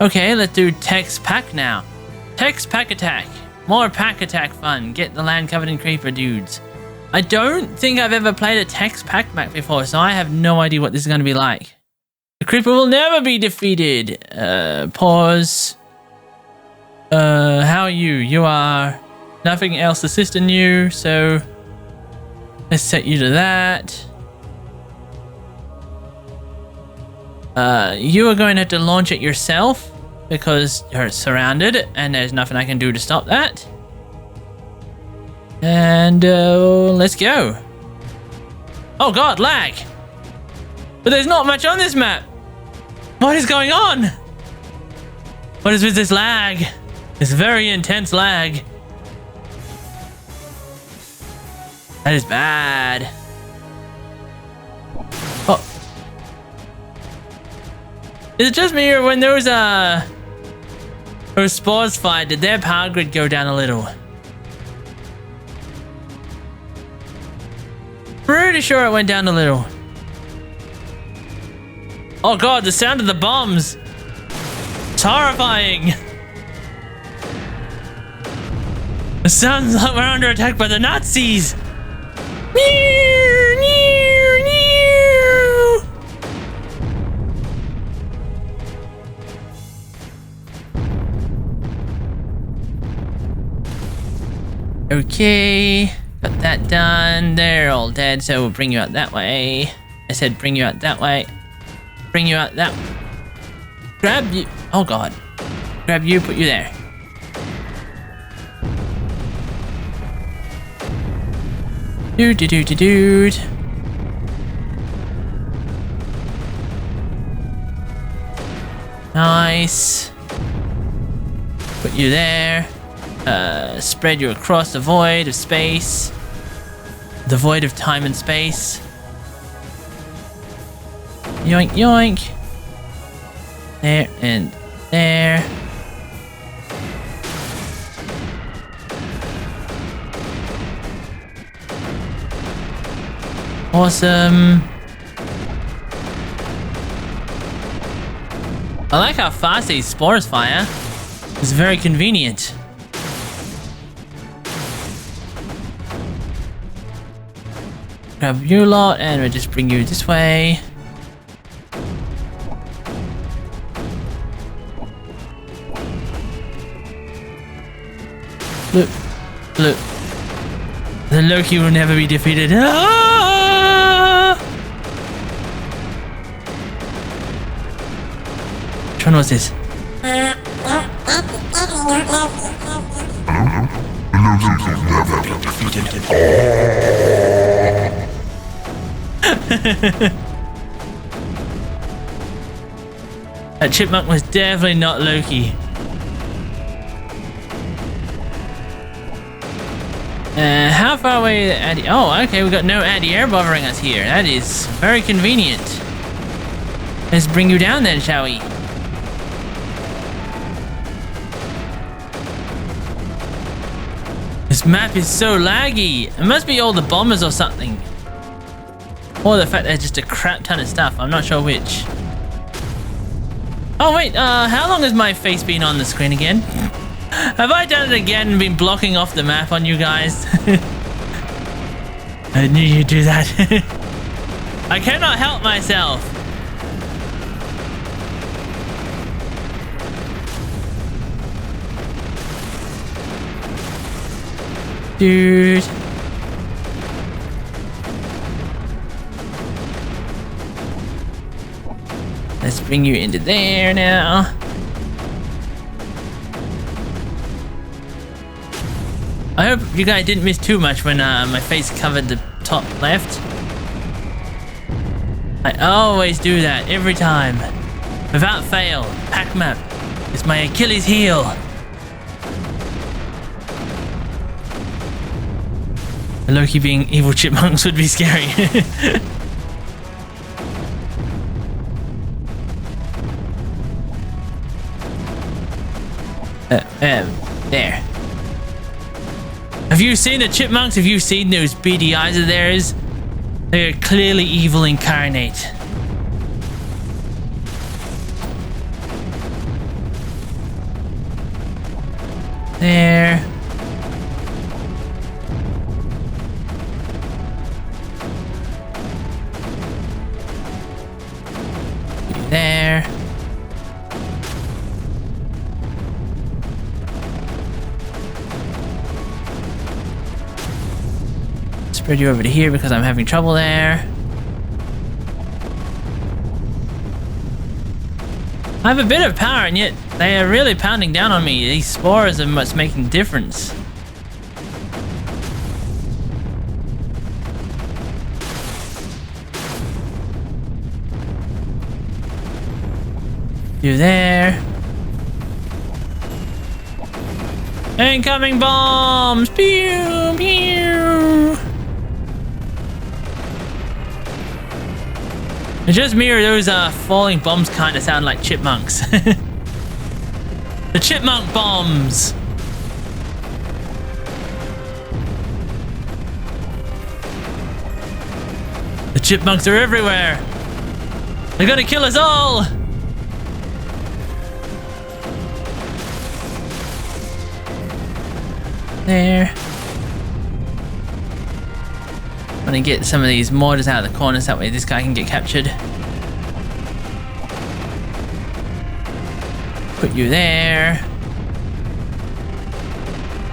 Okay, let's do Tex PAC now. Tex PAC attack. More PAC attack fun. Get the land covered in creeper dudes. I don't think I've ever played a Tex PAC map before, so I have no idea what this is going to be like. The creeper will never be defeated. Pause. How are you? You are nothing else assisting you, so let's set you to that. You are going to have to launch it yourself because you're surrounded and there's nothing I can do to stop that. And let's go. Oh god, lag! But there's not much on this map. What is going on? What is with this lag? This very intense lag. That is bad. Oh. Is it just me, or when those spores fired, did their power grid go down a little? Pretty sure it went down a little. Oh god, the sound of the bombs! It's horrifying! It sounds like we're under attack by the Nazis! Okay, got that done. They're all dead, so we'll bring you out that way. I said bring you out that way. Bring you out that way. Grab you. Oh god. Grab you, put you there. Dude. Nice. Put you there. Spread you across the void of space. The void of time and space. Yoink, yoink. There and there. Awesome. I like how fast these spores fire. It's very convenient. Grab you lot and we'll just bring you this way. Look. The Loki will never be defeated. Ah! Which one was this? That chipmunk was definitely not Loki. How far away is anti- Oh, okay, we got no anti-air bothering us here. That is very convenient. Let's bring you down then, shall we? This map is so laggy. It must be all the bombers or something. Or the fact there's just a crap ton of stuff. I'm not sure which. Oh wait, how long has my face been on the screen again? Have I done it again and been blocking off the map on you guys? I knew you'd do that. I cannot help myself. Dude. Let's bring you into there now. I hope you guys didn't miss too much when my face covered the top left. I always do that, every time. Without fail, PAC map is my Achilles heel. The Loki being evil chipmunks would be scary. There. Have you seen the chipmunks? Have you seen those beady eyes of theirs? They are clearly evil incarnate. There. There. Spread you over to here because I'm having trouble there. I have a bit of power and yet they are really pounding down on me. These spores are what's making difference. You there. Incoming bombs! Pew! Pew! It just me or those falling bombs kind of sound like chipmunks. The chipmunk bombs! The chipmunks are everywhere! They're gonna kill us all! There. I'm gonna get some of these mortars out of the corners, that way this guy can get captured. Put you there.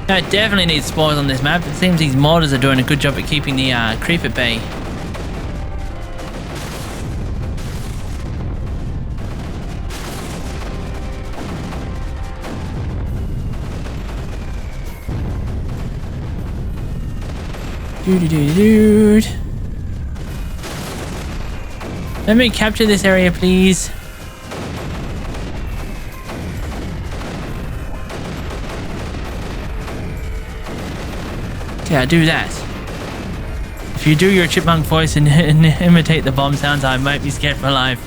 I definitely need spores on this map. It seems these mortars are doing a good job at keeping the creep at bay. Dude. Let me capture this area, please. Okay, I'll do that. If you do your chipmunk voice and imitate the bomb sounds, I might be scared for life.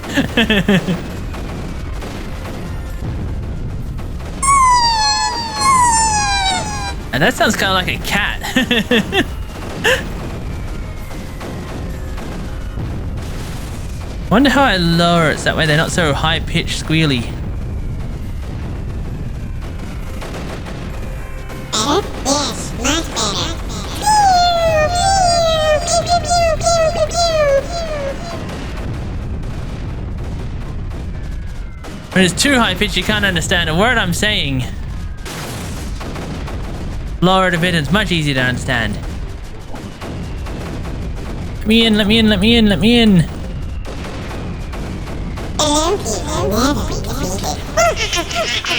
And that sounds kind of like a cat. Wonder how I lower it so that way they're not so high-pitched squealy. Better? Yes, much better. When it's too high-pitched, you can't understand a word I'm saying. Lower it a bit, it's much easier to understand. Let me in, let me in, let me in, let me in. Hello, people, never be defeated.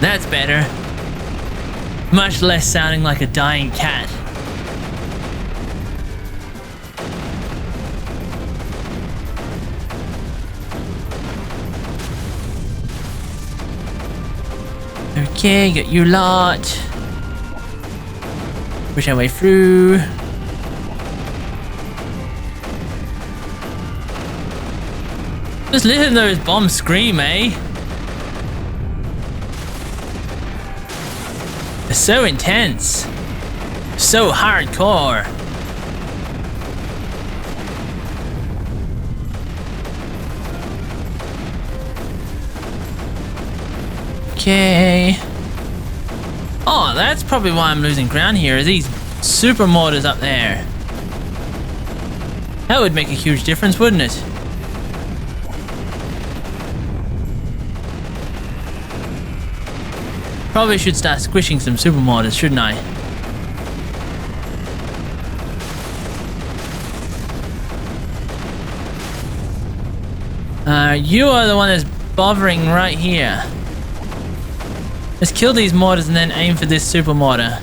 That's better. Much less sounding like a dying cat. Okay, got you lot. Push our way through. Just listen to those bombs scream, eh? They're so intense. So hardcore. Okay. Oh, that's probably why I'm losing ground here, is these super mortars up there. That would make a huge difference, wouldn't it? Probably should start squishing some super mortars, shouldn't I? You are the one that's bothering right here. Let's kill these mortars and then aim for this super mortar.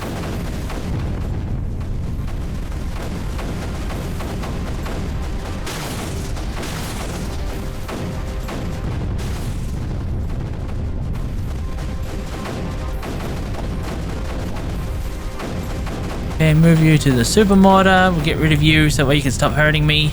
Okay, move you to the super mortar. We'll get rid of you so that way you can stop hurting me.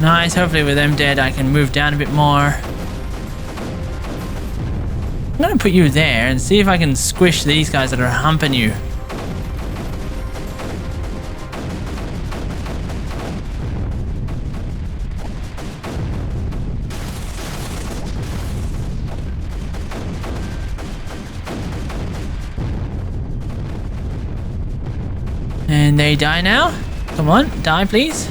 Nice, hopefully with them dead I can move down a bit more. I'm gonna put you there and see if I can squish these guys that are humping you. And they die now. Come on, die please.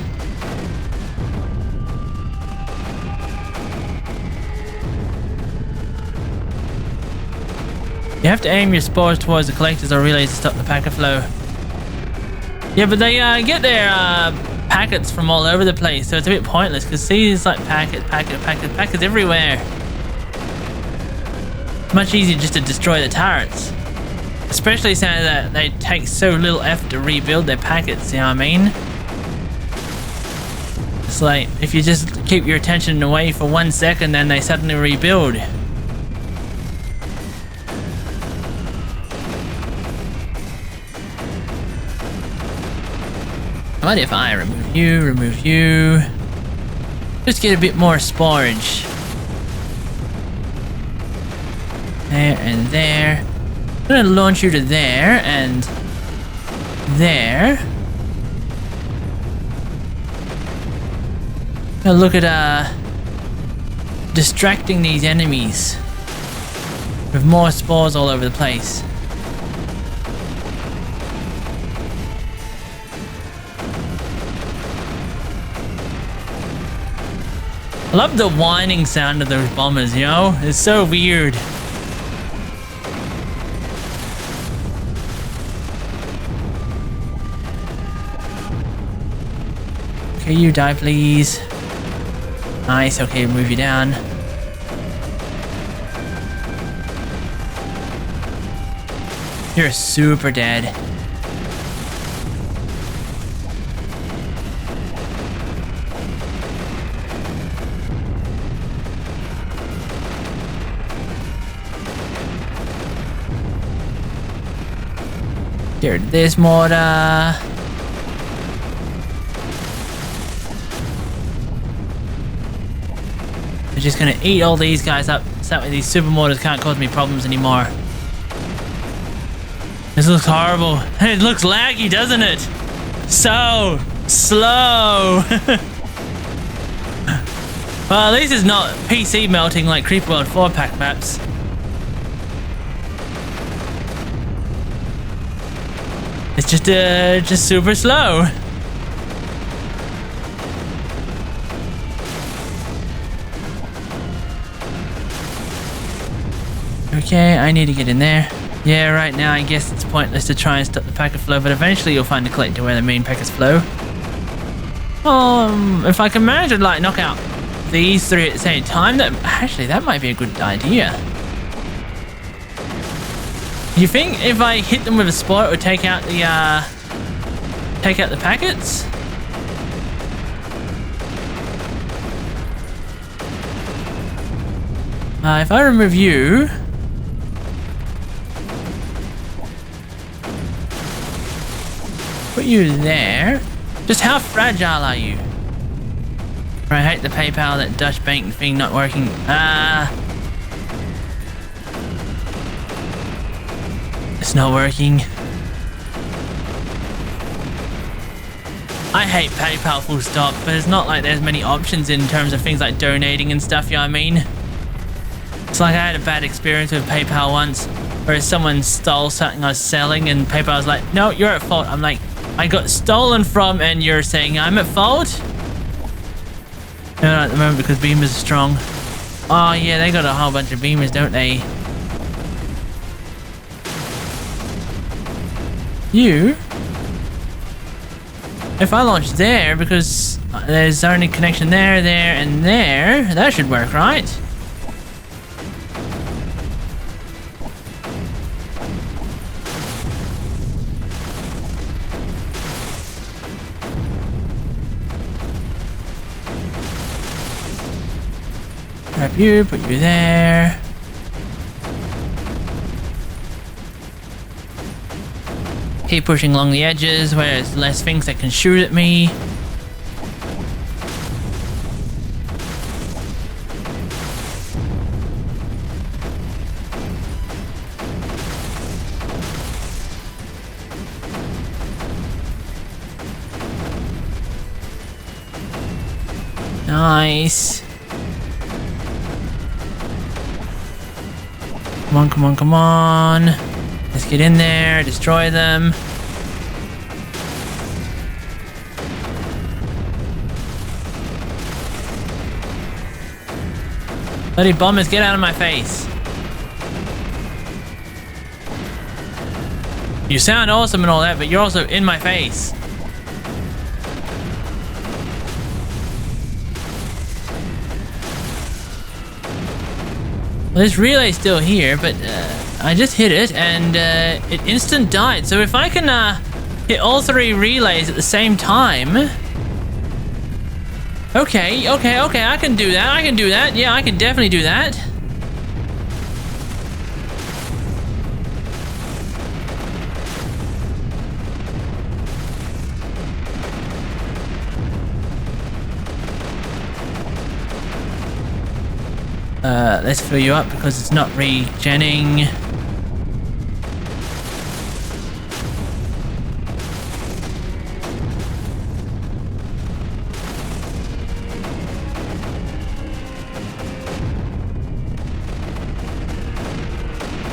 You have to aim your spores towards the collectors or relays to stop the packet flow. Yeah, but they get their packets from all over the place, so it's a bit pointless because see, it's like packets everywhere. Much easier just to destroy the turrets. Especially saying that they take so little effort to rebuild their packets, you know what I mean? It's like, if you just keep your attention away for 1 second, then they suddenly rebuild. What if I remove you, just get a bit more sporage. There and there. I'm gonna launch you to there and there. Now look at distracting these enemies with more spores all over the place. I love the whining sound of those bombers, you know? It's so weird. Okay, you die, please. Nice, okay, move you down. You're super dead. Get rid of this mortar. I'm just gonna eat all these guys up so that way these super mortars can't cause me problems anymore. This looks horrible. It looks laggy, doesn't it? So slow. Well, at least it's not PC melting like Creeper World 4 pack maps. It's just super slow. Okay, I need to get in there. Yeah, right now I guess it's pointless to try and stop the packet flow, but eventually you'll find a collector where the main packets flow. If I can manage to like knock out these three at the same time, that might be a good idea. You think if I hit them with a spore it would take out the packets? If I remove you, put you there. Just how fragile are you? I hate the PayPal, that Dutch bank thing not working. It's not working. I hate PayPal full stop, but it's not like there's many options in terms of things like donating and stuff, you know what I mean? It's like I had a bad experience with PayPal once, where someone stole something I was selling and PayPal was like, no, you're at fault. I'm like, I got stolen from and you're saying I'm at fault? No, not at the moment because beamers are strong. Oh yeah, they got a whole bunch of beamers, don't they? You? If I launch there, because there's only connection there, there, and there, that should work, right? Grab you, put you there. Keep pushing along the edges where there's less things that can shoot at me. Nice. Come on, come on, come on. Let's get in there, destroy them. Bloody bombers, get out of my face. You sound awesome and all that, but you're also in my face. Well, this relay's still here, but I just hit it and it instant died. So if I can hit all 3 relays at the same time... Okay, I can do that, Yeah, I can definitely do that. Let's fill you up because it's not regenning.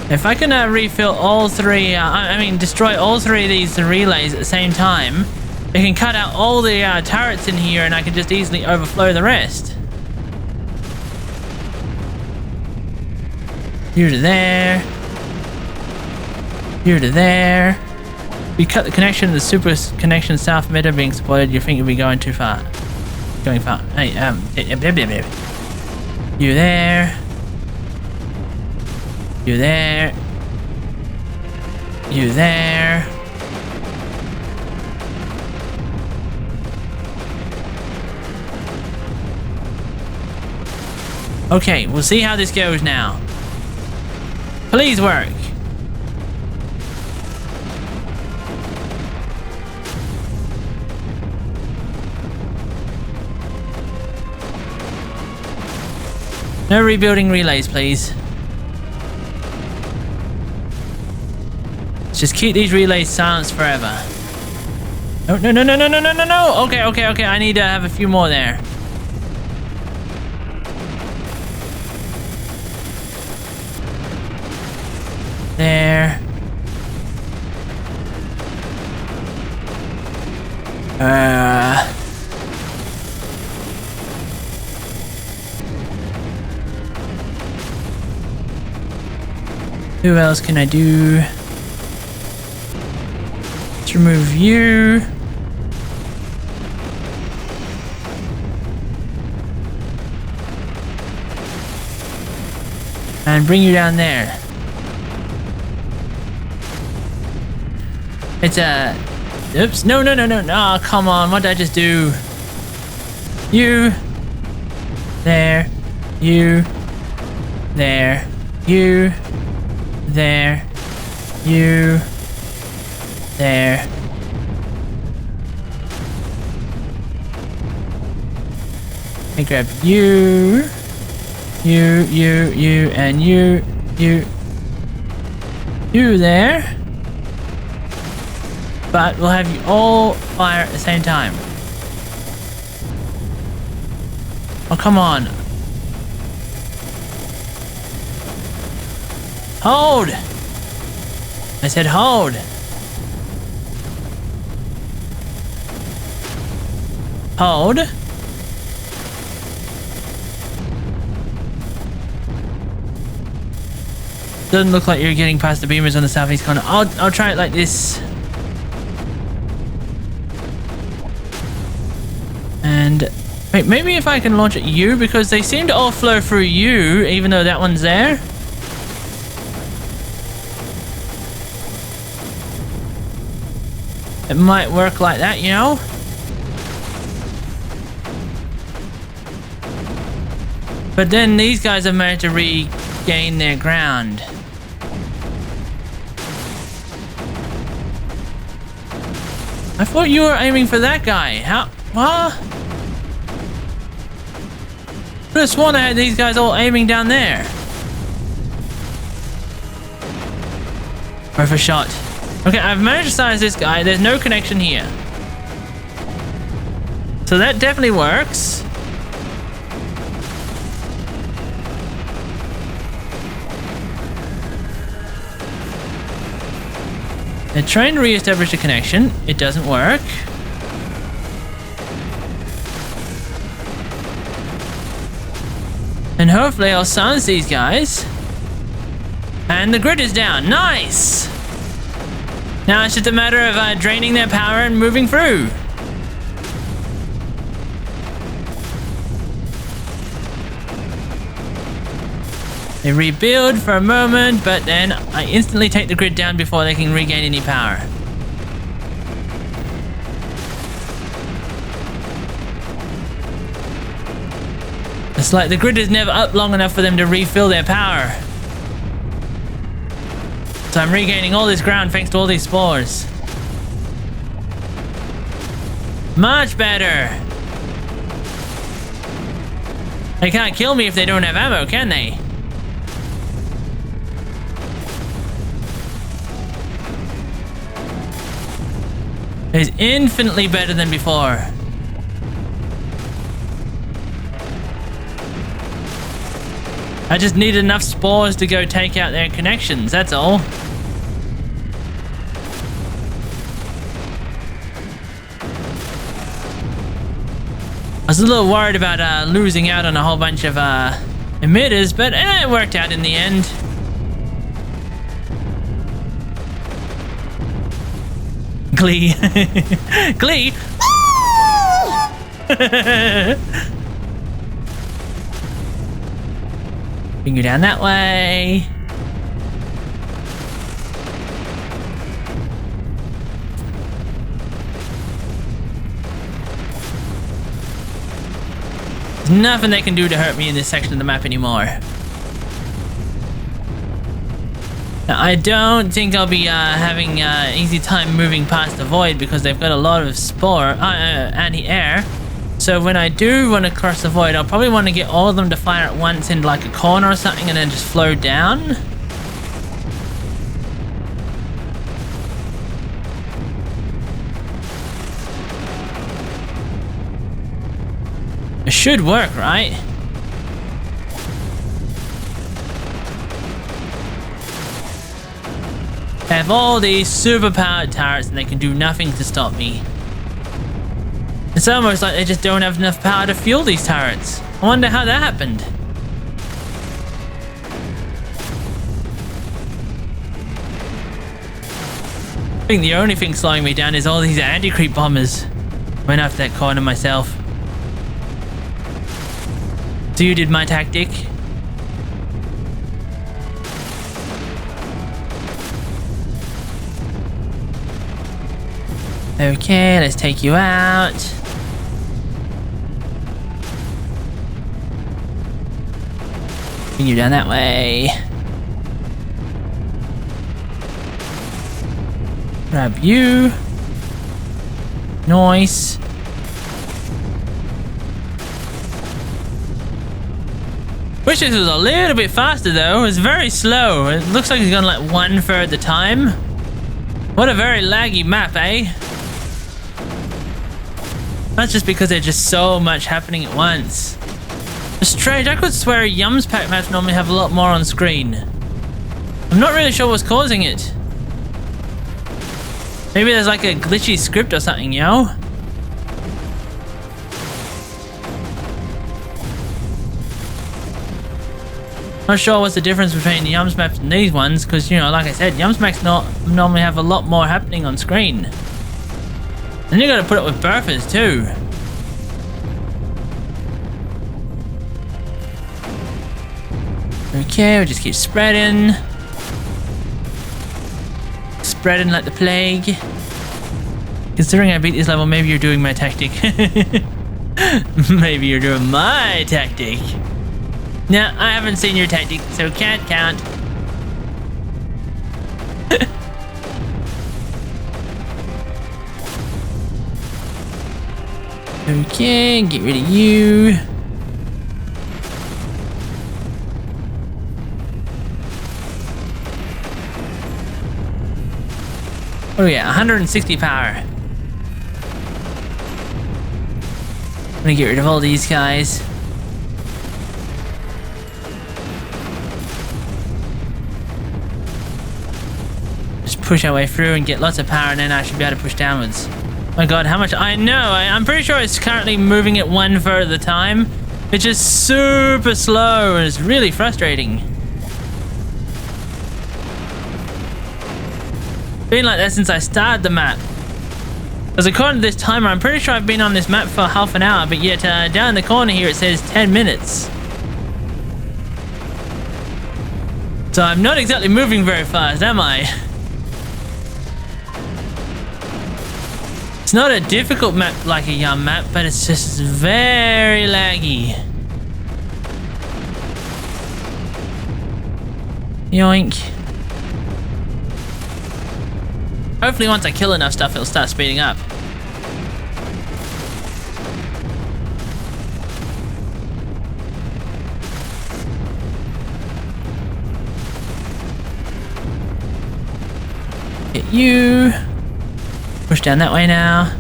If I can refill all 3, destroy all 3 of these relays at the same time, it can cut out all the turrets in here and I can just easily overflow the rest. Here to there. Here to there. We cut the connection to the super connection south meta being exploited. You think you'll be going too far. Going far. Hey, you there. You there. You there. Okay, we'll see how this goes now. Please work. No rebuilding relays, please. Let's just keep these relays silenced forever. Oh, no, no, no, no, no, no, no, no. Okay, okay, okay. I need to have a few more there. There. Who else can I do? Let's remove you. And bring you down there. It's oops, no, no, no, no, no, come on, what did I just do? You, there, you, there, you, there, you, there. Let me grab you, and you there. But we'll have you all fire at the same time. Oh, come on. Hold! I said hold. Hold. Doesn't look like you're getting past the beamers on the southeast corner. I'll try it like this. And wait, maybe if I can launch at you, because they seem to all flow through you, even though that one's there. It might work like that, you know? But then these guys have managed to regain their ground. I thought you were aiming for that guy. How? What? I could have sworn I had these guys all aiming down there. Worth a shot. Okay, I've managed to silence this guy. There's no connection here. So that definitely works. They're trying to re-establish a connection. It doesn't work. And hopefully I'll silence these guys. And the grid is down. Nice! Now it's just a matter of draining their power and moving through. They rebuild for a moment, but then I instantly take the grid down before they can regain any power. It's like the grid is never up long enough for them to refill their power. So I'm regaining all this ground thanks to all these spores. Much better. They can't kill me if they don't have ammo, can they? It's infinitely better than before. I just need enough spores to go take out their connections, that's all. I was a little worried about losing out on a whole bunch of emitters, but it worked out in the end. Glee. Glee. We can go down that way. There's nothing they can do to hurt me in this section of the map anymore. Now, I don't think I'll be having easy time moving past the void because they've got a lot of spore anti-air. So when I do run across the void, I'll probably want to get all of them to fire at once in like a corner or something and then just flow down. It should work, right? I have all these super powered turrets and they can do nothing to stop me. It's almost like they just don't have enough power to fuel these turrets. I wonder how that happened. I think the only thing slowing me down is all these anti-creep bombers. Went after that corner myself. So you did my tactic. Okay, let's take you out. Bring you down that way. Grab you. Nice. Wish this was a little bit faster though. It's very slow. It looks like it's going like 1/3 at the time. What a very laggy map, eh? That's just because there's just so much happening at once. It's strange, I could swear Yums pack maps normally have a lot more on screen. I'm not really sure what's causing it. Maybe there's like a glitchy script or something, yo? Not sure what's the difference between the Yums maps and these ones, because, you know, like I said, Yums maps normally have a lot more happening on screen. And you gotta put it with burfers too. Okay, we'll just keep spreading. Spreading like the plague. Considering I beat this level, maybe you're doing my tactic. Maybe you're doing my tactic. No, I haven't seen your tactic, so can't count. Okay, get rid of you. Oh yeah, 160 power. I'm gonna get rid of all these guys. Just push our way through and get lots of power, and then I should be able to push downwards. My god, how much? I know, I'm pretty sure it's currently moving at 1 foot at a time. It's just super slow and it's really frustrating. Been like that since I started the map. Because according to this timer, I'm pretty sure I've been on this map for half an hour, but yet down in the corner here it says 10 minutes. So I'm not exactly moving very fast, am I? It's not a difficult map like a Yum map, but it's just very laggy. Yoink. Hopefully once I kill enough stuff, it'll start speeding up. Get you. Push down that way now.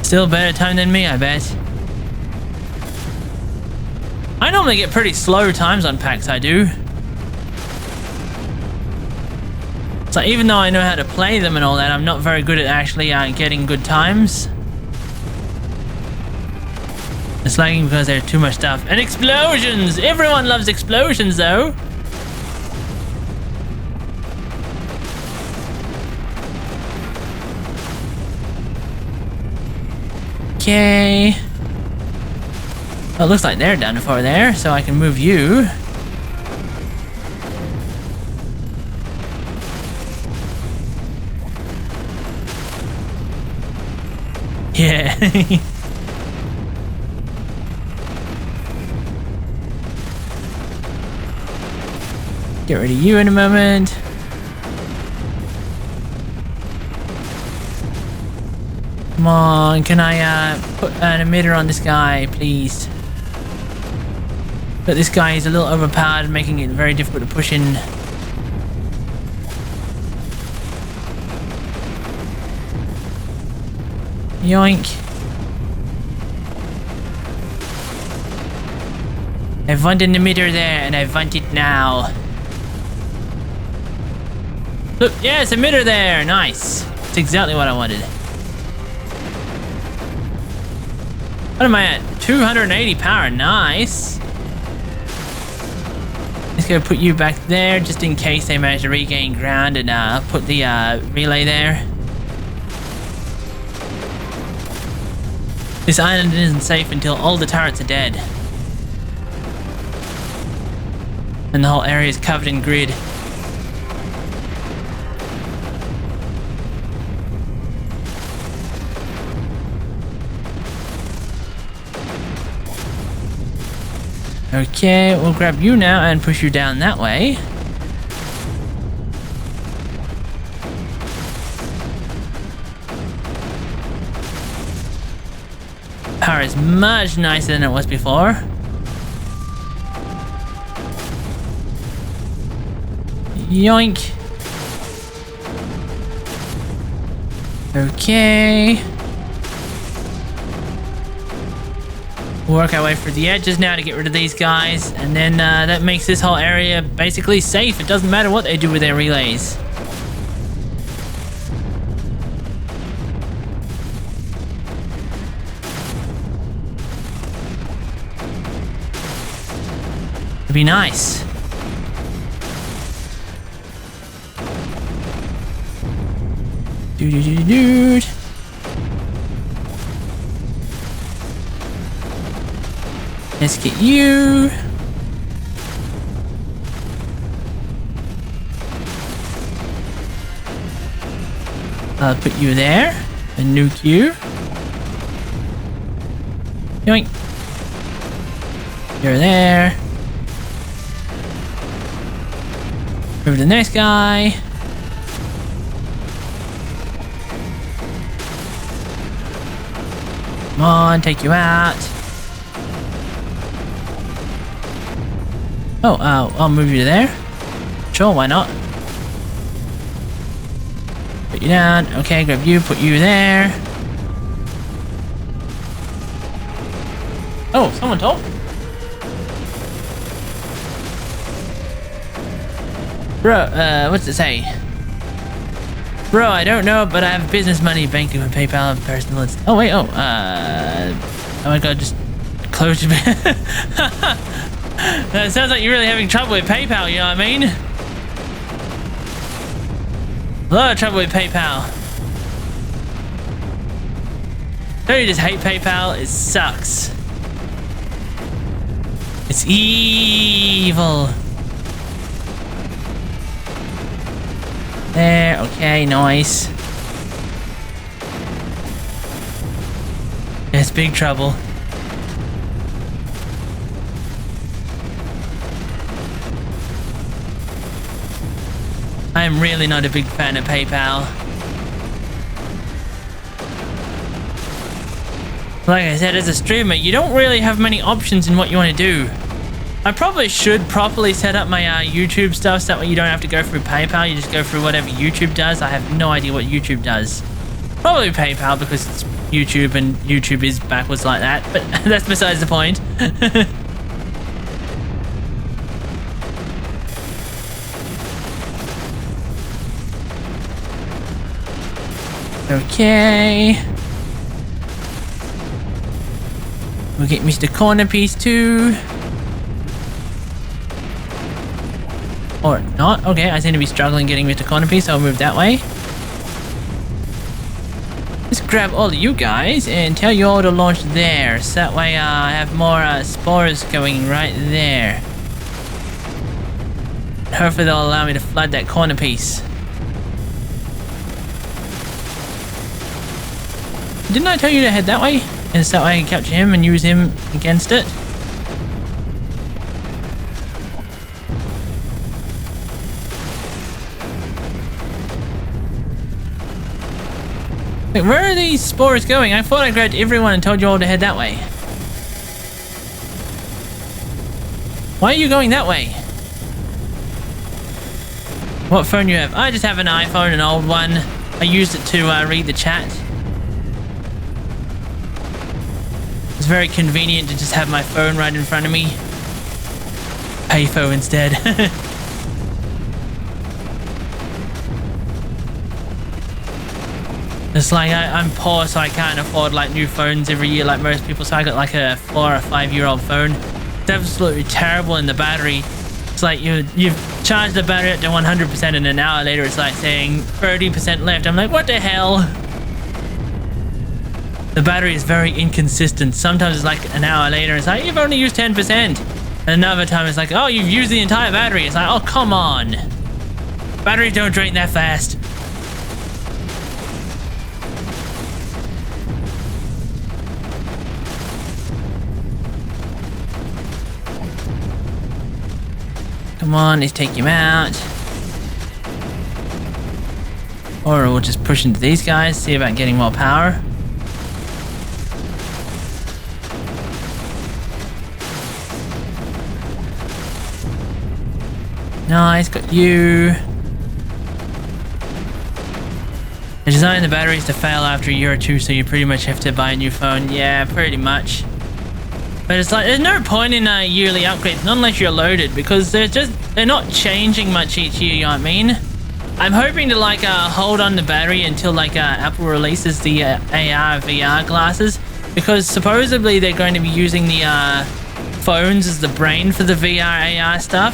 Still better time than me, I bet. I normally get pretty slow times on packs, I do. So even though I know how to play them and all that, I'm not very good at actually getting good times. It's lagging because there's too much stuff. And explosions! Everyone loves explosions though. Okay. Well, it looks like they're done for there, so I can move you. Yeah. Get rid of you in a moment. Come on, can I put an emitter on this guy, please? But this guy is a little overpowered, making it very difficult to push in. Yoink. I want an emitter there, and I want it now. Look, yes, emitter there, nice. That's exactly what I wanted. What am I at? 280 power, nice. Let's go put you back there, just in case they manage to regain ground, and put the relay there. This island isn't safe until all the turrets are dead. And the whole area is covered in grid. Okay, we'll grab you now and push you down that way. Power is much nicer than it was before. Yoink. Okay. We'll work our way through the edges now to get rid of these guys, and then that makes this whole area basically safe. It doesn't matter what they do with their relays. It'd be nice. Dude. Let's get you. I'll put you there and nuke you. Yoink. You're there. Move to the next guy. Come on, take you out. Oh, I'll move you there. Sure, why not? Put you down. Okay, grab you, put you there. Oh, someone told. Bro, what's it say? Bro, I don't know, but I have business money, banking with PayPal, and personal. Oh wait, oh my god, just close your. That sounds like you're really having trouble with PayPal. You know what I mean? A lot of trouble with PayPal. Don't you just hate PayPal? It sucks. It's evil. There, okay, nice. It's big trouble. I'm really not a big fan of PayPal. Like I said, as a streamer, you don't really have many options in what you want to do. I probably should properly set up my YouTube stuff so that way you don't have to go through PayPal. You just go through whatever YouTube does. I have no idea what YouTube does. Probably PayPal because it's YouTube and YouTube is backwards like that. But that's besides the point. Okay. We'll get Mr. Corner Piece too. Or not. Okay, I seem to be struggling getting Mr. Corner Piece, so I'll move that way. Let's grab all of you guys and tell you all to launch there. So that way I have more spores going right there. Hopefully they'll allow me to flood that corner piece. Didn't I tell you to head that way? And so I can capture him and use him against it. Wait, where are these spores going? I thought I grabbed everyone and told you all to head that way. Why are you going that way? What phone you have? I just have an iPhone, an old one. I used it to read the chat. It's very convenient to just have my phone right in front of me. Payphone instead. It's like I'm poor, so I can't afford like new phones every year like most people. So I got like a 4 or 5 year old phone. It's absolutely terrible in the battery. It's like you've charged the battery up to 100% and an hour later it's like saying 30% left. I'm like, what the hell? The battery is very inconsistent. Sometimes it's like an hour later, it's like, you've only used 10%. Another time it's like, oh, you've used the entire battery. It's like, oh, come on. Batteries don't drain that fast. Come on, let's take him out. Or we'll just push into these guys, see about getting more power. Nice, got you. I designed the batteries to fail after a year or two, so you pretty much have to buy a new phone. Yeah, pretty much. But it's like, there's no point in yearly upgrades, not unless you're loaded, because they're not changing much each year, you know what I mean? I'm hoping to like hold on the battery until like Apple releases the AR VR glasses, because supposedly they're going to be using the phones as the brain for the VR AR stuff.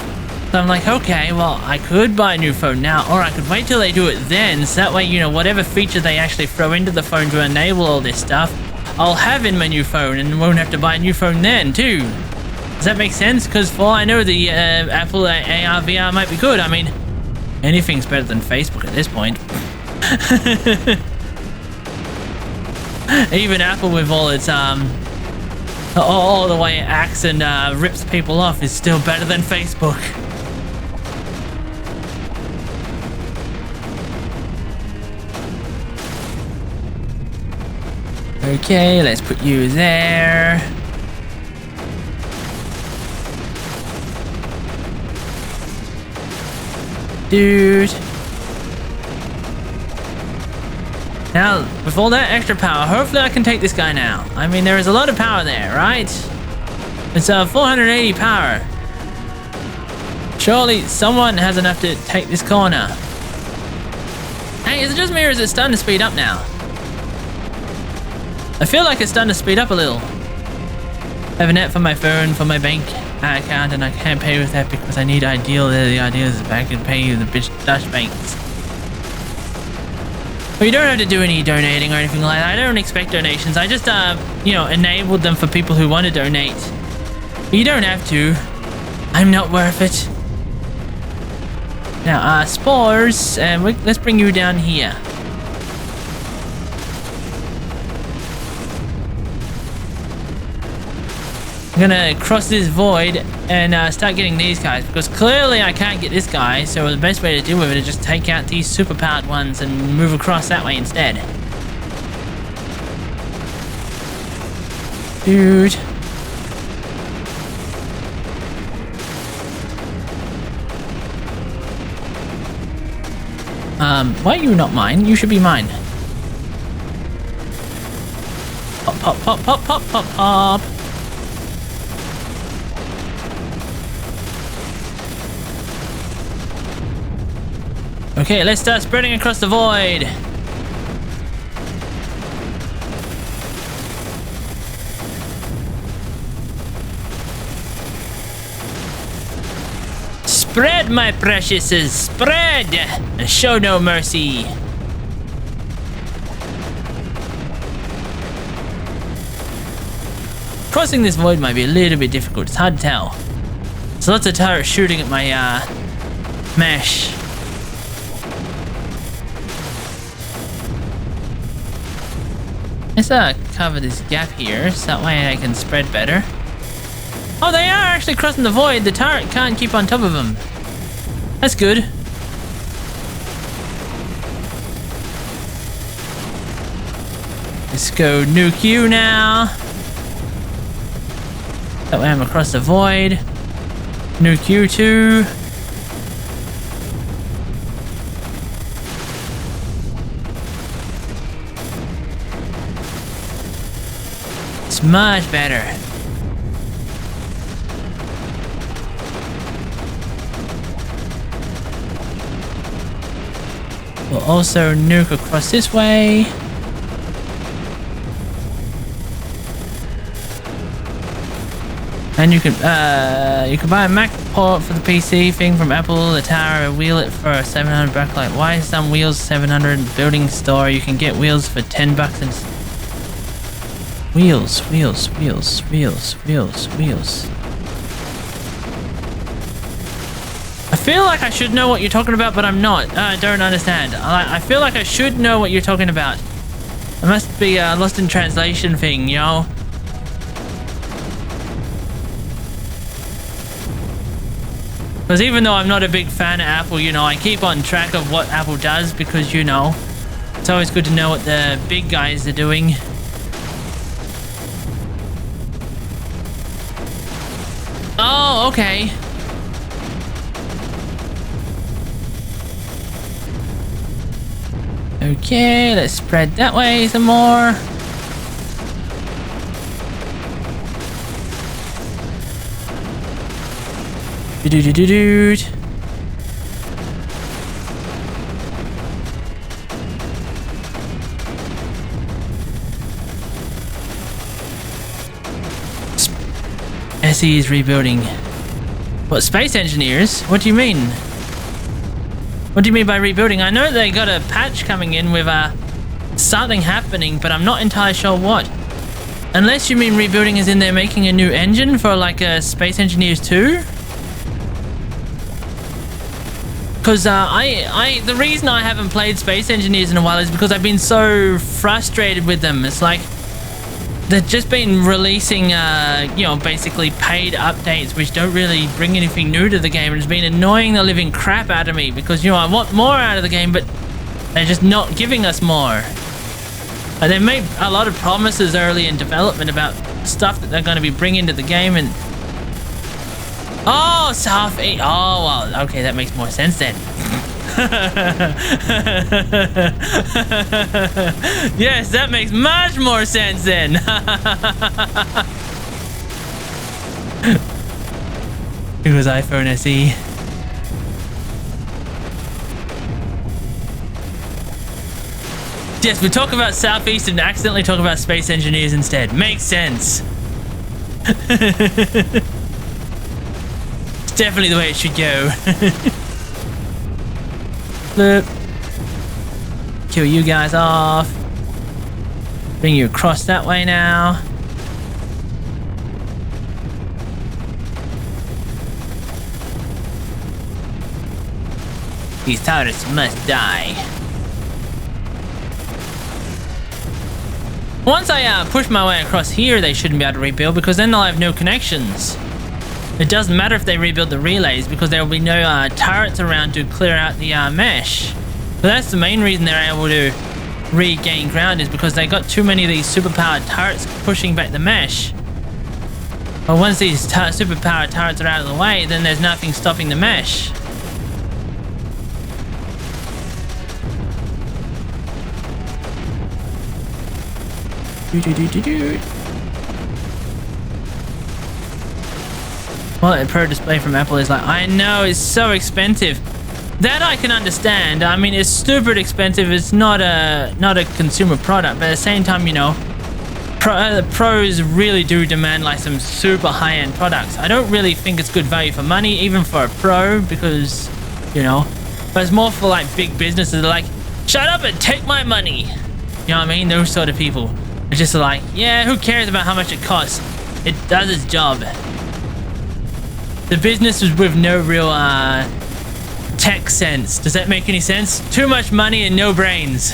So I'm like, okay, well, I could buy a new phone now, or I could wait till they do it then, so that way, you know, whatever feature they actually throw into the phone to enable all this stuff, I'll have in my new phone and won't have to buy a new phone then, too. Does that make sense? Because for all I know, the Apple AR VR might be good. I mean, anything's better than Facebook at this point. Even Apple with all its, all the way it acts and rips people off is still better than Facebook. Okay, let's put you there. Dude. Now, with all that extra power, hopefully I can take this guy now. I mean, there is a lot of power there, right? It's 480 power. Surely someone has enough to take this corner. Hey, is it just me or is it starting to speed up now? I feel like it's starting to speed up a little. I have a net for my phone, for my bank account, and I can't pay with that because I need Ideal. The idea is if I can pay you the bitch Dutch banks. But you don't have to do any donating or anything like that. I don't expect donations. I just, you know, enabled them for people who want to donate. But you don't have to. I'm not worth it. Now, spores, and let's bring you down here. I'm gonna cross this void and start getting these guys, because clearly I can't get this guy, so the best way to deal with it is just take out these super powered ones and move across that way instead. Dude. Why are you not mine? You should be mine. Pop, pop, pop, pop, pop, pop, pop. Okay, let's start spreading across the void. Spread, my preciouses, spread! And show no mercy. Crossing this void might be a little bit difficult. It's hard to tell. There's lots of turrets shooting at my mesh. Let's cover this gap here, so that way I can spread better. Oh, they are actually crossing the void. The turret can't keep on top of them. That's good. Let's go nuke you now. That way I'm across the void. Nuke you too. It's much better. We'll also nuke across this way. And you can buy a Mac port for the PC thing from Apple, the tower, wheel it for 700 backlight. Why is some wheels 700? Building store, you can get wheels for 10 bucks and wheels. I feel like I should know what you're talking about, but I'm not. I don't understand. I feel like I should know what you're talking about. It must be a lost in translation thing, you know? Because even though I'm not a big fan of Apple, you know, I keep on track of what Apple does because, you know, it's always good to know what the big guys are doing. Oh, okay. Okay, let's spread that way some more. Do-do-do-do-do. SE is rebuilding. What, space engineers? What do you mean? What do you mean by rebuilding? I know they got a patch coming in with something happening, but I'm not entirely sure what. Unless you mean rebuilding as in they're making a new engine for like a Space Engineers 2? Because the reason I haven't played Space Engineers in a while is because I've been so frustrated with them. It's like they've just been releasing, you know, basically paid updates which don't really bring anything new to the game. It's been annoying the living crap out of me because, you know, I want more out of the game, but they're just not giving us more. And they've made a lot of promises early in development about stuff that they're going to be bringing to the game, and oh, South 8. Oh, well, okay, that makes more sense then. Yes, that makes much more sense then. It was iPhone SE. Yes, we talk about Southeast and accidentally talk about space engineers instead. Makes sense. It's definitely the way it should go. Flip. Kill you guys off. Bring you across that way now. These turrets must die. Once I push my way across here, they shouldn't be able to rebuild because then they'll have no connections. It doesn't matter if they rebuild the relays because there will be no turrets around to clear out the mesh. So that's the main reason they're able to regain ground is because they got too many of these superpowered turrets pushing back the mesh. But once these superpowered turrets are out of the way, then there's nothing stopping the mesh. Well, a Pro Display from Apple is like, I know, it's so expensive. That I can understand. I mean, it's stupid expensive. It's not a consumer product, but at the same time, you know, pros really do demand like some super high-end products. I don't really think it's good value for money, even for a pro, because, you know, but it's more for like big businesses that are like, shut up and take my money. You know what I mean? Those sort of people. It's just like, yeah, who cares about how much it costs? It does its job. The business is with no real tech sense. Does that make any sense? Too much money and no brains.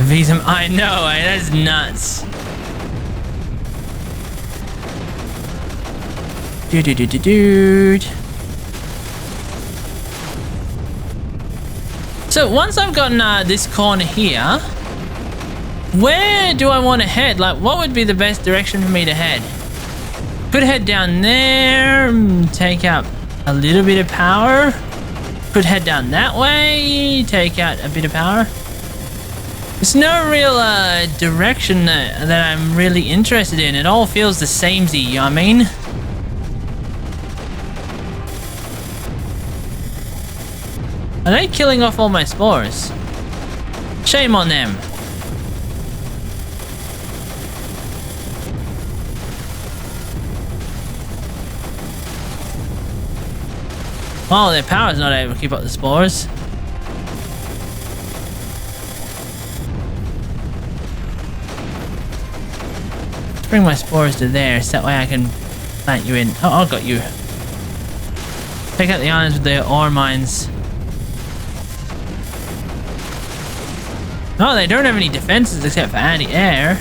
Visa, I know, that's nuts. Dude. So once I've gotten this corner here, where do I want to head? Like, what would be the best direction for me to head? Could head down there, take out a little bit of power. Could head down that way, take out a bit of power. There's no real direction that I'm really interested in. It all feels the samey, you know what I mean? Are they killing off all my spores? Shame on them. Oh, their power's not able to keep up the spores. Let's bring my spores to there, so that way I can plant you in. Oh, I got you. Take out the islands with the ore mines. Oh, they don't have any defenses except for anti-air.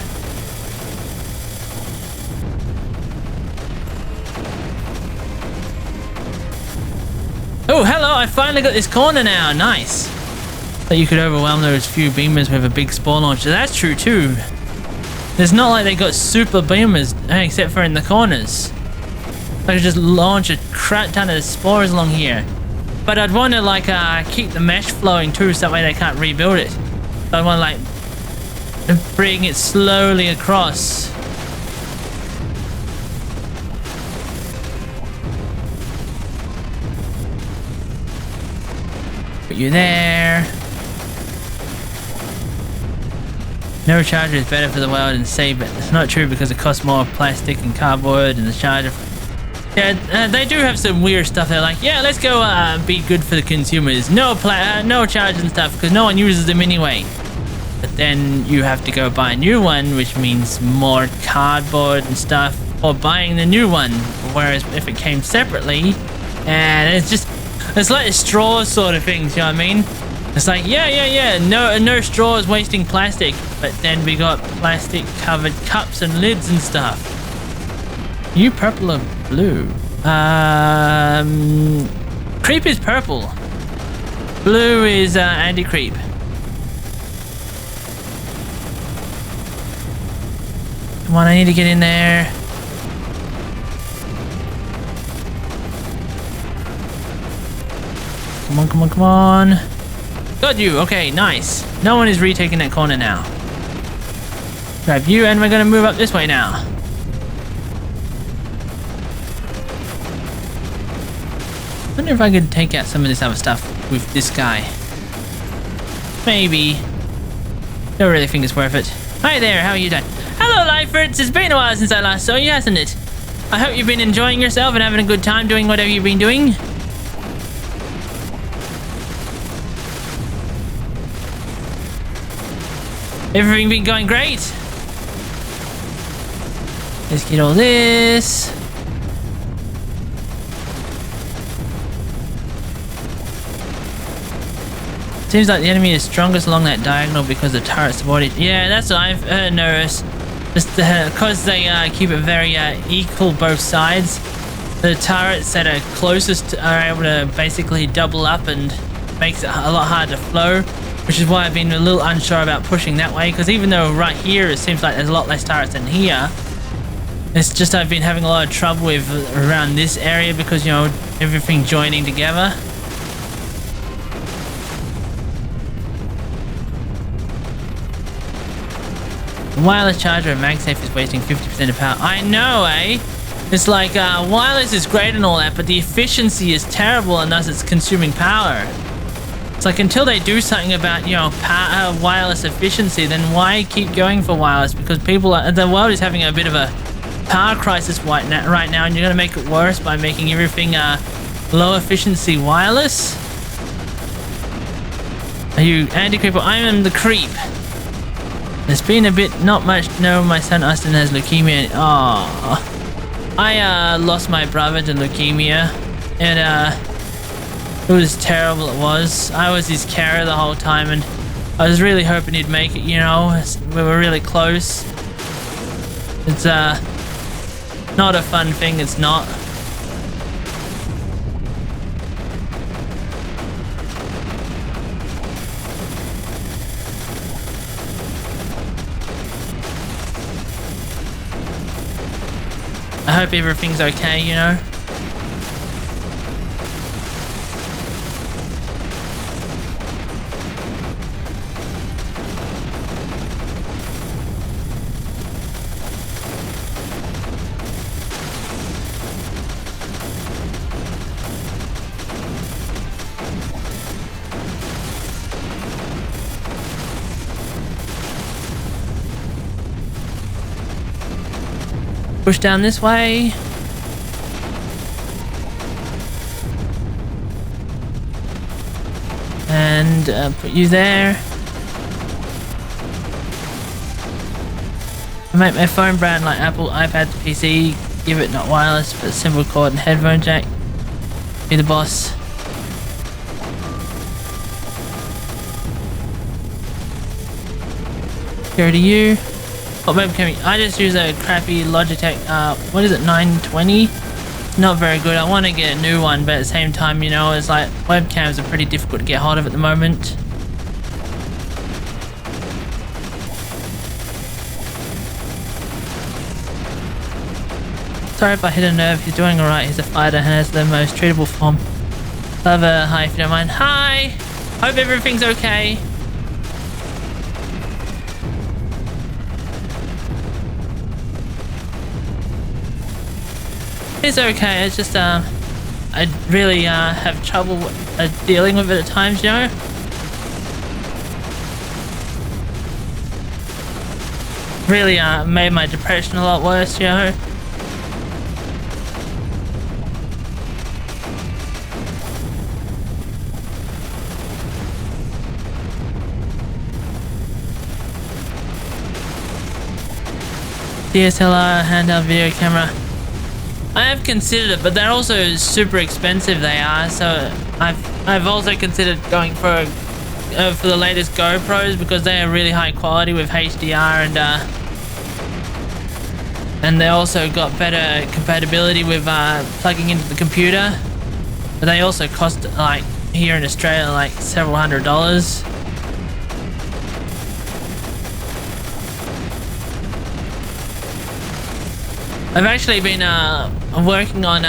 Oh, hello, I finally got this corner now. Nice. That you could overwhelm those few beamers with a big spore launcher. That's true too. It's not like they got super beamers, except for in the corners. I could just launch a crap ton of spores along here. But I'd want to like keep the mesh flowing too, so that way they can't rebuild it. I want to like bring it slowly across. Put you there. No charger is better for the world and safe, but it's not true because it costs more plastic and cardboard and the charger. Yeah, they do have some weird stuff. They're like, yeah, let's go be good for the consumers. No charge and stuff because no one uses them anyway. But then you have to go buy a new one, which means more cardboard and stuff, or buying the new one. Whereas if it came separately, and it's like a straw sort of things, you know what I mean? It's like, yeah, no straws wasting plastic, but then we got plastic covered cups and lids and stuff. You purple or blue? Creep is purple. Blue is anti-creep. Come on, I need to get in there. Come on. Got you. Okay, nice. No one is retaking that corner now. Grab you, and we're gonna move up this way now. wonder if I could take out some of this other stuff with this guy. Maybe. Don't really think it's worth it. Hi there, how are you doing? Hello, Lifers! It's been a while since I last saw you, hasn't it? I hope you've been enjoying yourself and having a good time doing whatever you've been doing. Everything been going great? Let's get all this. Seems like the enemy is strongest along that diagonal because the turret's supported. Yeah, that's what I've noticed. Just because they keep it very equal both sides. The turrets that are closest are able to basically double up and makes it a lot harder to flow. Which is why I've been a little unsure about pushing that way. Because even though right here it seems like there's a lot less turrets than here. It's just I've been having a lot of trouble with around this area because, you know, everything joining together. Wireless charger at MagSafe is wasting 50% of power. I know, eh? It's like wireless is great and all that, but the efficiency is terrible and thus it's consuming power. It's like until they do something about, you know, wireless efficiency, then why keep going for wireless? Because people are, the world is having a bit of a power crisis right now, and you're going to make it worse by making everything low efficiency wireless. Are you anti-creeper? I am the creep. There's been a bit, not much. No, my son Austin has leukemia. Oh, I lost my brother to leukemia, and it was terrible. It was. I was his carer the whole time, and I was really hoping he'd make it. You know, we were really close. It's not a fun thing. It's not. I hope everything's okay, you know. Push down this way. And put you there. I make my phone brand like Apple, iPad, PC. Give it not wireless, but simple cord and headphone jack. Be the boss. Go to you. What webcam? I just use a crappy Logitech, what is it, 920? Not very good. I want to get a new one, but at the same time, you know, it's like webcams are pretty difficult to get hold of at the moment. Sorry if I hit a nerve. He's doing alright. He's a fighter and has the most treatable form. Love a hi if you don't mind. Hi! Hope everything's okay. It's okay, it's just I really have trouble dealing with it at times, you know. Really made my depression a lot worse, you know. DSLR handheld video camera. I have considered it, but they're also super expensive. They are, so I've also considered going for the latest GoPros because they are really high quality with HDR and they also got better compatibility with plugging into the computer. But they also cost, like here in Australia, like several $100s. I've actually been working on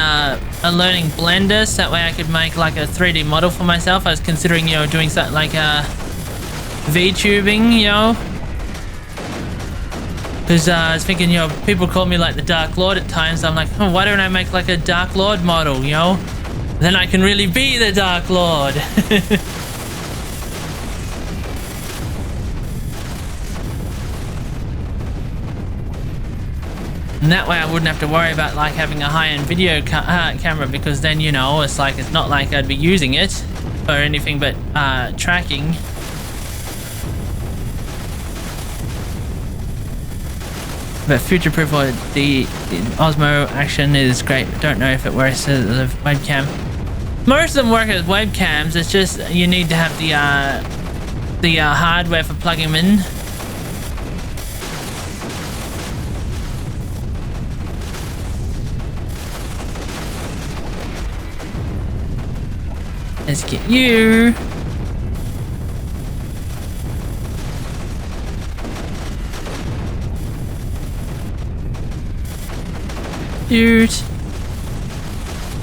learning Blender, so that way I could make like a 3D model for myself. I was considering, you know, doing something like VTubing, you know, because I was thinking, you know, people call me like the Dark Lord at times. So I'm like, oh, why don't I make like a Dark Lord model, you know? Then I can really be the Dark Lord. And that way I wouldn't have to worry about like having a high-end video camera, because then, you know, it's not like I'd be using it for anything but tracking. But future-proof or the Osmo action is great. Don't know if it works as a webcam. Most of them work as webcams. It's just you need to have the hardware for plugging them in. Let's get you. Dude.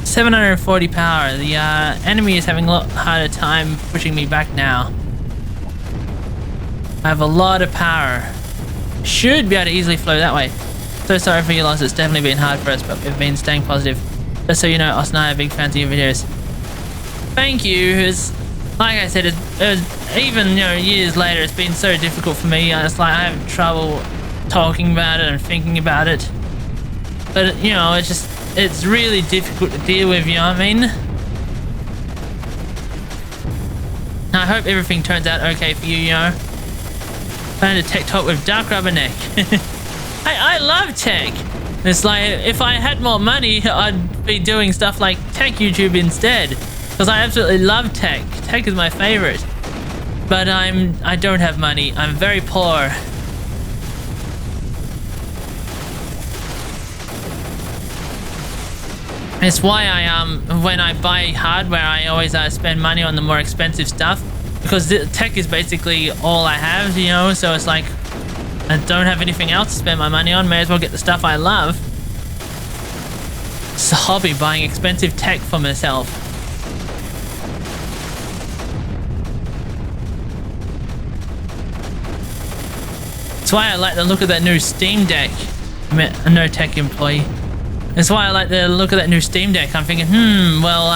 740 power. The enemy is having a lot harder time pushing me back now. I have a lot of power. Should be able to easily flow that way. So sorry for your loss. It's definitely been hard for us, but we've been staying positive. Just so you know, Austin and I are big fans of your videos. Thank you. It's, like I said, even, you know, years later, it's been so difficult for me. It's like I have trouble talking about it and thinking about it. But, you know, it's really difficult to deal with, you know what I mean? I hope everything turns out okay for you, you know? Found a tech talk with DarkRubberNeck. I love tech. It's like, if I had more money, I'd be doing stuff like tech YouTube instead. Because I absolutely love tech. Tech is my favorite. But I don't have money. I'm very poor. It's why when I buy hardware, I always spend money on the more expensive stuff, because the tech is basically all I have, you know. So it's like I don't have anything else to spend my money on. May as well get the stuff I love. It's a hobby, buying expensive tech for myself. That's why I like the look of that new Steam Deck. I mean, a no tech employee. That's why I like the look of that new Steam Deck. I'm thinking, well,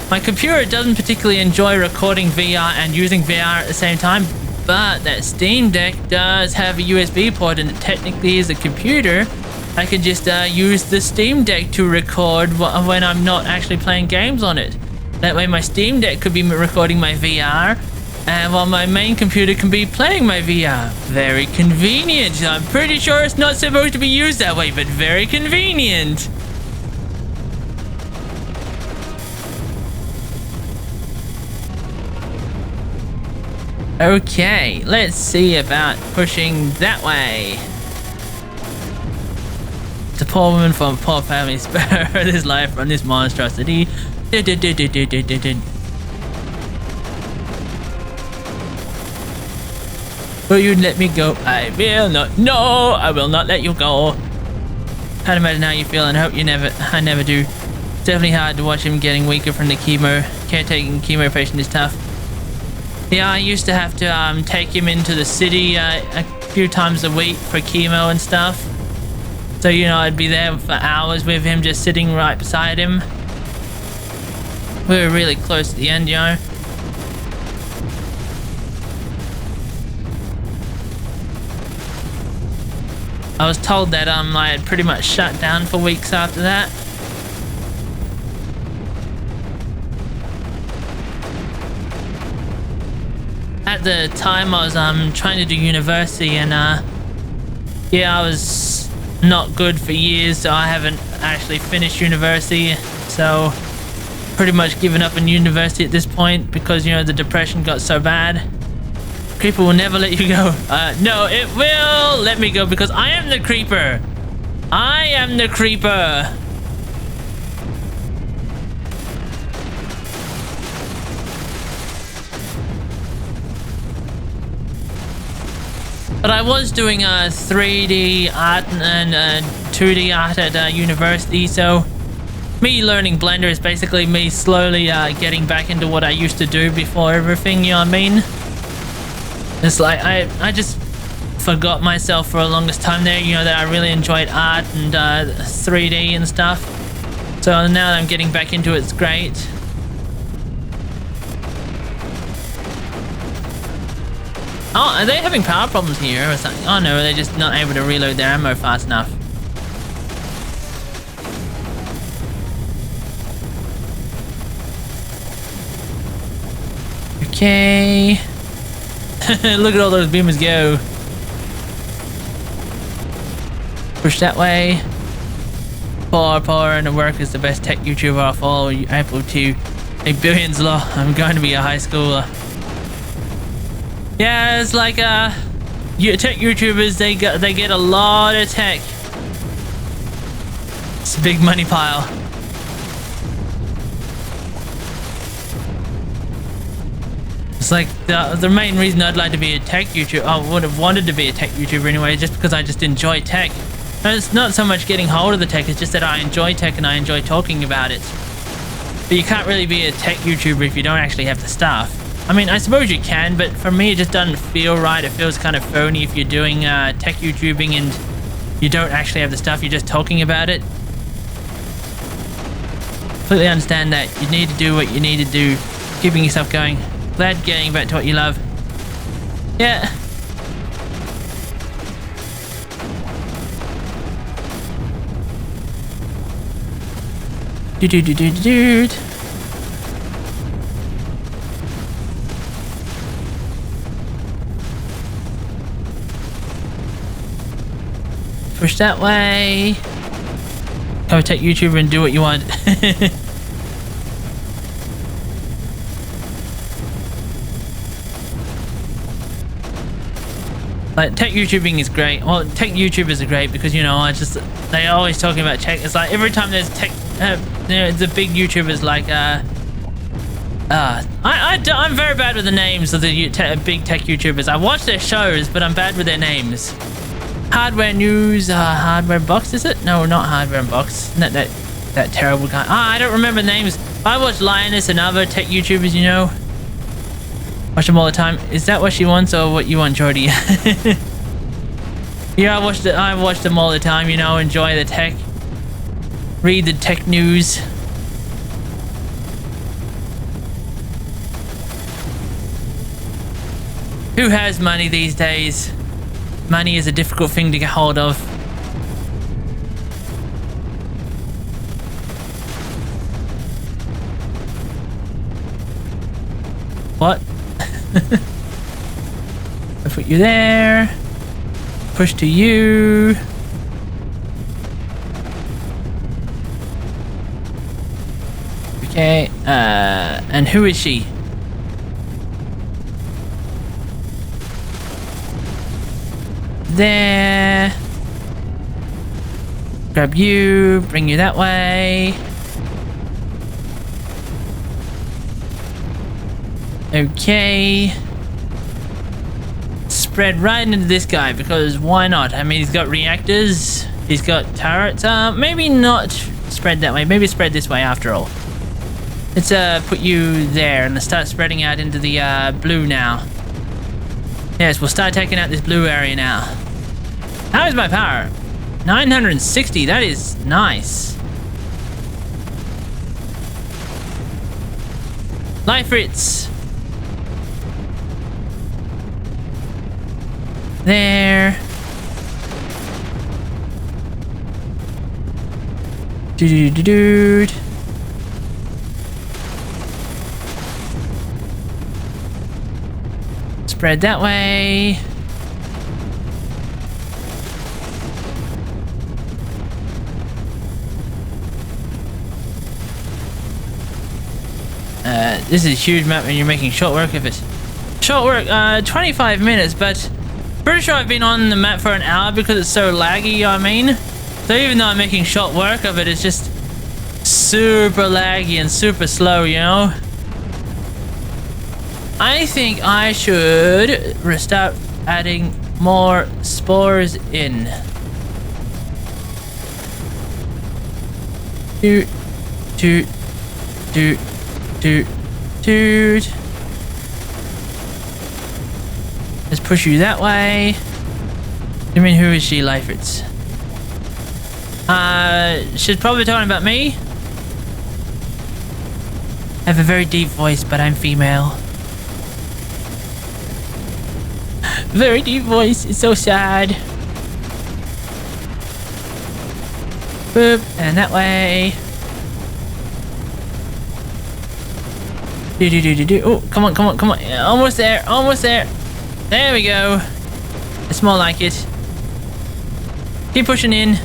my computer doesn't particularly enjoy recording VR and using VR at the same time, but that Steam Deck does have a USB port, and it technically is a computer. I can just use the Steam Deck to record when I'm not actually playing games on it. That way my Steam Deck could be recording my VR, and while my main computer can be playing my VR. Very convenient. I'm pretty sure it's not supposed to be used that way, but very convenient. Okay, let's see about pushing that way. It's a poor woman from a poor family spare his life from this monstrosity. Will you let me go? I will not. No, I will not let you go. Can't imagine how you feel, and hope I never do. It's definitely hard to watch him getting weaker from the chemo. Caretaking chemo patient is tough. Yeah, I used to have to take him into the city a few times a week for chemo and stuff. So, you know, I'd be there for hours with him, just sitting right beside him. We were really close at the end, you know. I was told that I had pretty much shut down for weeks after that. At the time I was trying to do university, and yeah, I was not good for years, so I haven't actually finished university. So pretty much given up on university at this point, because, you know, the depression got so bad. Creeper will never let you go. No, it will let me go, because I am the creeper. I am the creeper. But I was doing 3D art and 2D art at university, so me learning Blender is basically me slowly getting back into what I used to do before everything, you know what I mean? It's like I just forgot myself for the longest time there, you know, that I really enjoyed art and 3D and stuff. So now that I'm getting back into it, it's great. Oh, are they having power problems here or something? Oh no, they're just not able to reload their ammo fast enough. Okay. Look at all those beamers go. Push that way. Poor and the work is the best tech YouTuber of all. Able to make billions. Law. I'm going to be a high schooler. Yeah, it's like tech YouTubers. They get a lot of tech. It's a big money pile. It's like the main reason I'd like to be a tech YouTuber. I would have wanted to be a tech YouTuber anyway, just because I just enjoy tech. And it's not so much getting hold of the tech, it's just that I enjoy tech and I enjoy talking about it. But you can't really be a tech YouTuber if you don't actually have the stuff. I mean, I suppose you can, but for me it just doesn't feel right. It feels kind of phony if you're doing tech YouTubing and you don't actually have the stuff, you're just talking about it. Completely understand that. You need to do what you need to do, keeping yourself going. Glad getting back to what you love. Yeah. Dude. Push that way. Go tech YouTuber and do what you want. Like, tech YouTubing is great. Well, tech YouTubers are great because, you know, they're always talking about tech. It's like every time there's tech, you know, the big YouTubers like, I'm very bad with the names of the big tech YouTubers. I watch their shows, but I'm bad with their names. Hardware News, Hardware Box, is it? No, not Hardware Box. Not that terrible guy. I don't remember names. I watch Lioness and other tech YouTubers, you know. Watch them all the time. Is that what she wants or what you want, Jordy? Yeah, I watch them all the time, you know, enjoy the tech. Read the tech news. Who has money these days? Money is a difficult thing to get hold of. What? I put you there. Push to you. Okay, and who is she? There. Grab you, bring you that way. Okay. Spread right into this guy because why not? I mean, he's got reactors, he's got turrets. Maybe not spread that way. Maybe spread this way after all. Let's put you there and let's start spreading out into the blue now. Yes, we'll start taking out this blue area now. How is my power? 960. That is nice. Life Ritz. There. Dude. Spread that way. This is a huge map and you're making short work of it. Short work, 25 minutes, but pretty sure I've been on the map for an hour because it's so laggy, I mean. So even though I'm making short work of it, it's just super laggy and super slow, you know? I think I should start adding more spores in. Dude. Let's push you that way. I mean, who is she, Leifertz? She's probably talking about me. I have a very deep voice, but I'm female. Very deep voice. It's so sad. Boop, and that way. Do. Oh, come on, come on, come on. Yeah, almost there, almost there. There we go. It's more like it. Keep pushing in.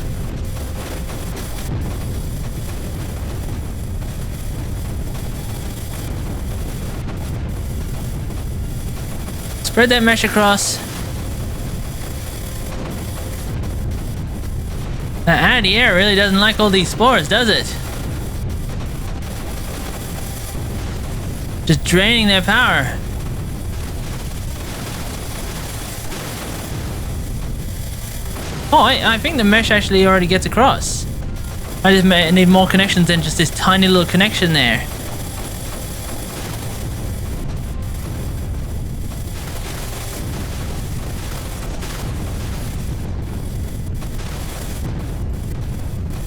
Spread that mesh across. That anti-air really doesn't like all these spores, does it? Just draining their power. Oh, I think the mesh actually already gets across. I just need more connections than just this tiny little connection there.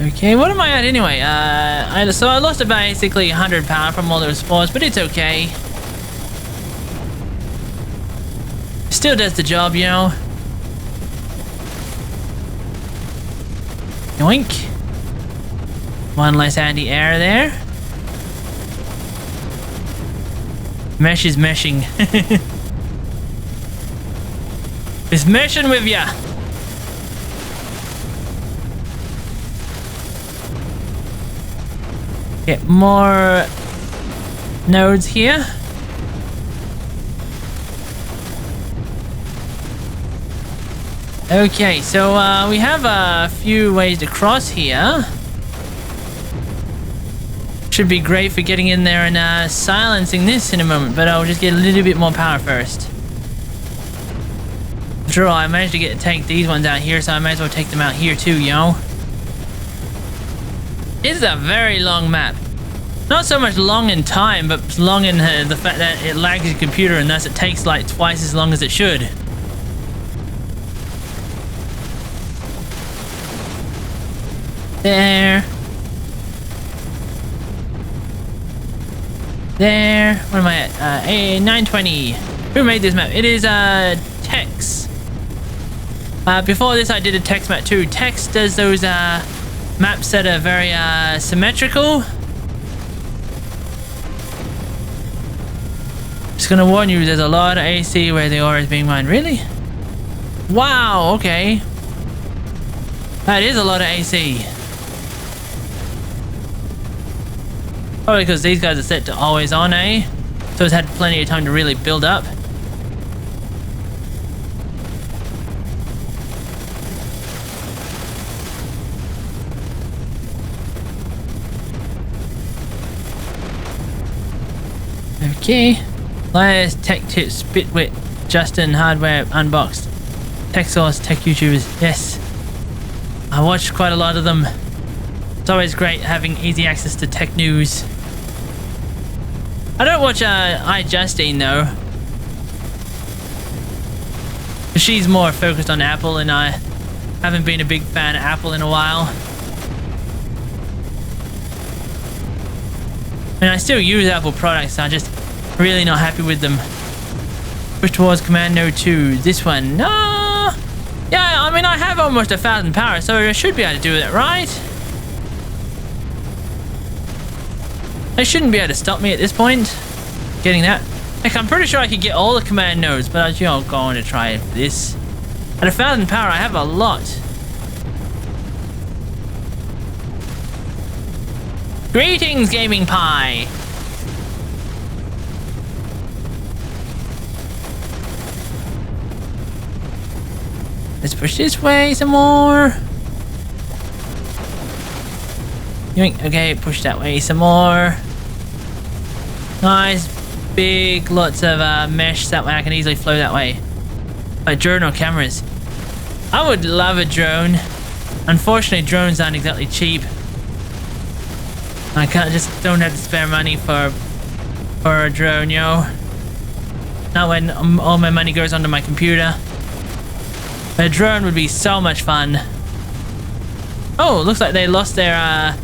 Okay, what am I at anyway? So I lost about basically 100 power from all those spores, but it's okay. Still does the job, you know. Yoink. One less anti-air there. Mesh is meshing. It's meshing with ya. Get more nodes here. Okay, so we have a few ways to cross here. Should be great for getting in there and silencing this in a moment, but I'll just get a little bit more power first. After all, I managed to take these ones out here, so I might as well take them out here too, you know. This is a very long map. Not so much long in time, but long in the fact that it lags your computer and thus it takes like twice as long as it should. There. There. What am I at? 920. Who made this map? It is Tex. Before this I did a Tex map too. Tex does those maps that are very symmetrical. Just gonna warn you, there's a lot of AC where the ore is being mined. Really? Wow, okay. That is a lot of AC. Probably because these guys are set to always on, eh? So it's had plenty of time to really build up. Okay. Last tech tips, Bitwit, Justin, Hardware, Unboxed, Tech Source, Tech YouTubers. Yes. I watch quite a lot of them. It's always great having easy access to tech news. I don't watch iJustine though. She's more focused on Apple and I haven't been a big fan of Apple in a while. I mean, I still use Apple products, I'm just really not happy with them. Push towards command node 2. This one. No. Yeah, I mean, I have almost 1,000 power, so I should be able to do it, right? They shouldn't be able to stop me at this point. Getting that. Heck, I'm pretty sure I could get all the command nodes, but I'm going to try this. At 1,000 power, I have a lot. Greetings, Gaming Pie. Let's push this way some more. Yoink. Okay, push that way some more. Nice, big, lots of mesh. That way I can easily flow that way. A drone or cameras. I would love a drone. Unfortunately, drones aren't exactly cheap. I just don't have to spare money for a drone, yo. Not when all my money goes onto my computer. A drone would be so much fun. Oh, looks like they lost their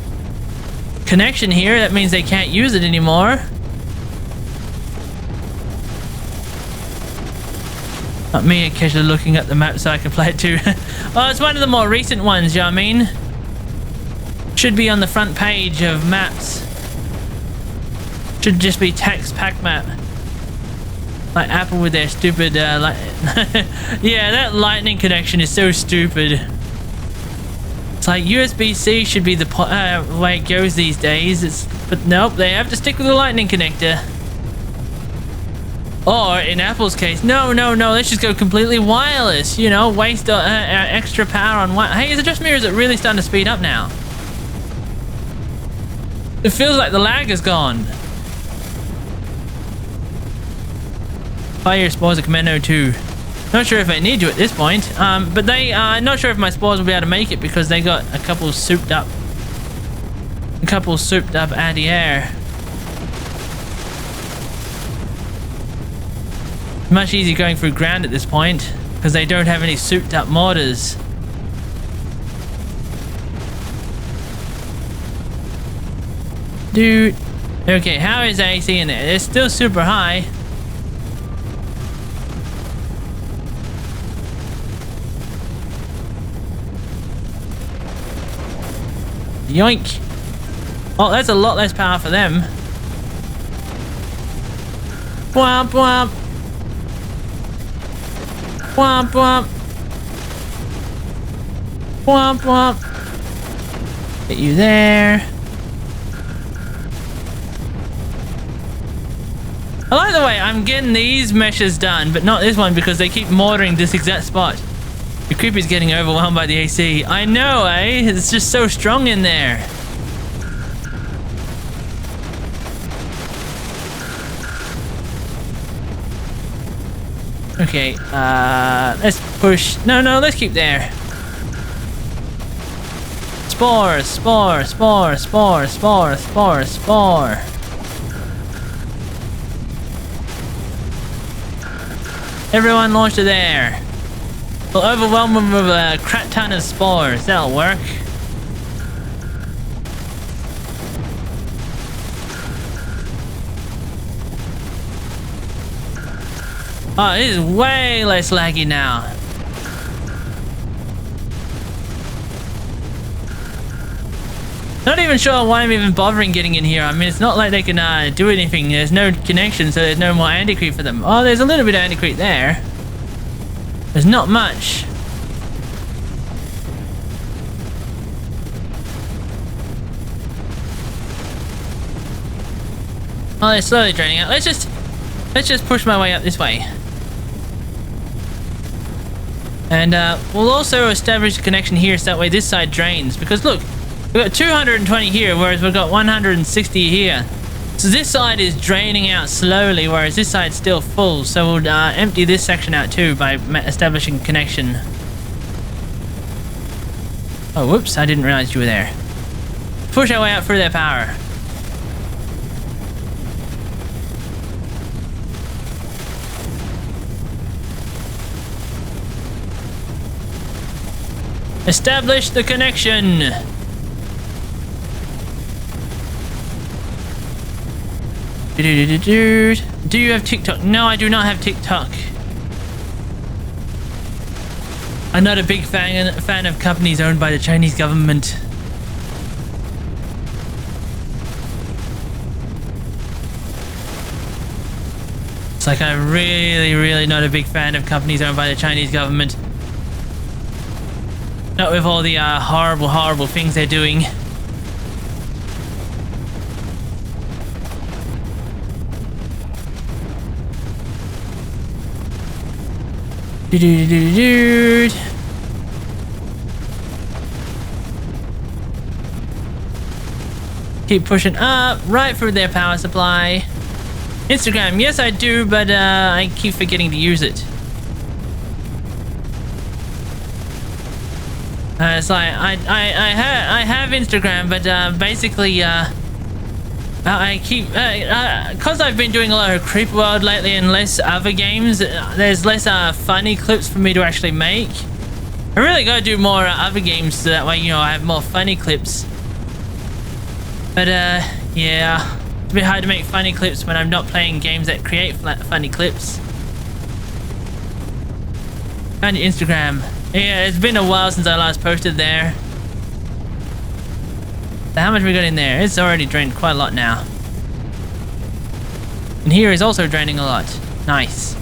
connection here. That means they can't use it anymore. Not me occasionally looking at the map so I can play it too. Well, it's one of the more recent ones, you know what I mean? Should be on the front page of maps. Should just be text pack map. Like Apple with their stupid yeah, that lightning connection is so stupid. It's like USB-C should be the way it goes these days. But nope, they have to stick with the lightning connector. Or in Apple's case, no, let's just go completely wireless. You know, waste extra power on what? Hey, is it just me or is it really starting to speed up now? It feels like the lag is gone. Fire spores are Commando 2. Not sure if I need to at this point. But I'm not sure if my spores will be able to make it because they got a couple souped up anti-air. Much easier going through ground at this point because they don't have any souped up mortars. Dude. Okay, how is AC in there? It's still super high. Yoink. Oh, that's a lot less power for them. Womp womp. Womp womp. Womp womp. Get you there. I like the way I'm getting these meshes done, but not this one because they keep mortaring this exact spot. The creeper's getting overwhelmed by the AC. I know, eh? It's just so strong in there. Okay, let's push. No, let's keep there. Spore, spore, spore, spore, spore, spore, spore. Everyone launch to there. We'll overwhelm them with a crap ton of spores. That'll work. Oh, it is way less laggy now. Not even sure why I'm even bothering getting in here. I mean, it's not like they can do anything. There's no connection, so there's no more anti-creep for them. Oh, there's a little bit of anti-creep there. There's not much. Oh, they're slowly draining out. Let's just push my way up this way. And we'll also establish a connection here so that way this side drains. Because look, we've got 220 here, whereas we've got 160 here. So this side is draining out slowly, whereas this side's still full. So we'll empty this section out too by establishing connection. Oh, whoops, I didn't realize you were there. Push our way out through their power. Establish the connection. Do you have TikTok? No, I do not have TikTok. I'm not a big fan of companies owned by the Chinese government. It's like I'm really not a big fan of companies owned by the Chinese government. Not with all the horrible things they're doing. Keep pushing up, right through their power supply. Instagram, yes I do, but I keep forgetting to use it. It's like I have Instagram, but basically I keep because I've been doing a lot of Creep World lately and less other games. There's less funny clips for me to actually make. I really gotta do more other games so that way, you know, I have more funny clips. But yeah, it's a bit hard to make funny clips when I'm not playing games that create funny clips. On your Instagram. Yeah, it's been a while since I last posted there. So how much we got in there? It's already drained quite a lot now. And here is also draining a lot. Nice.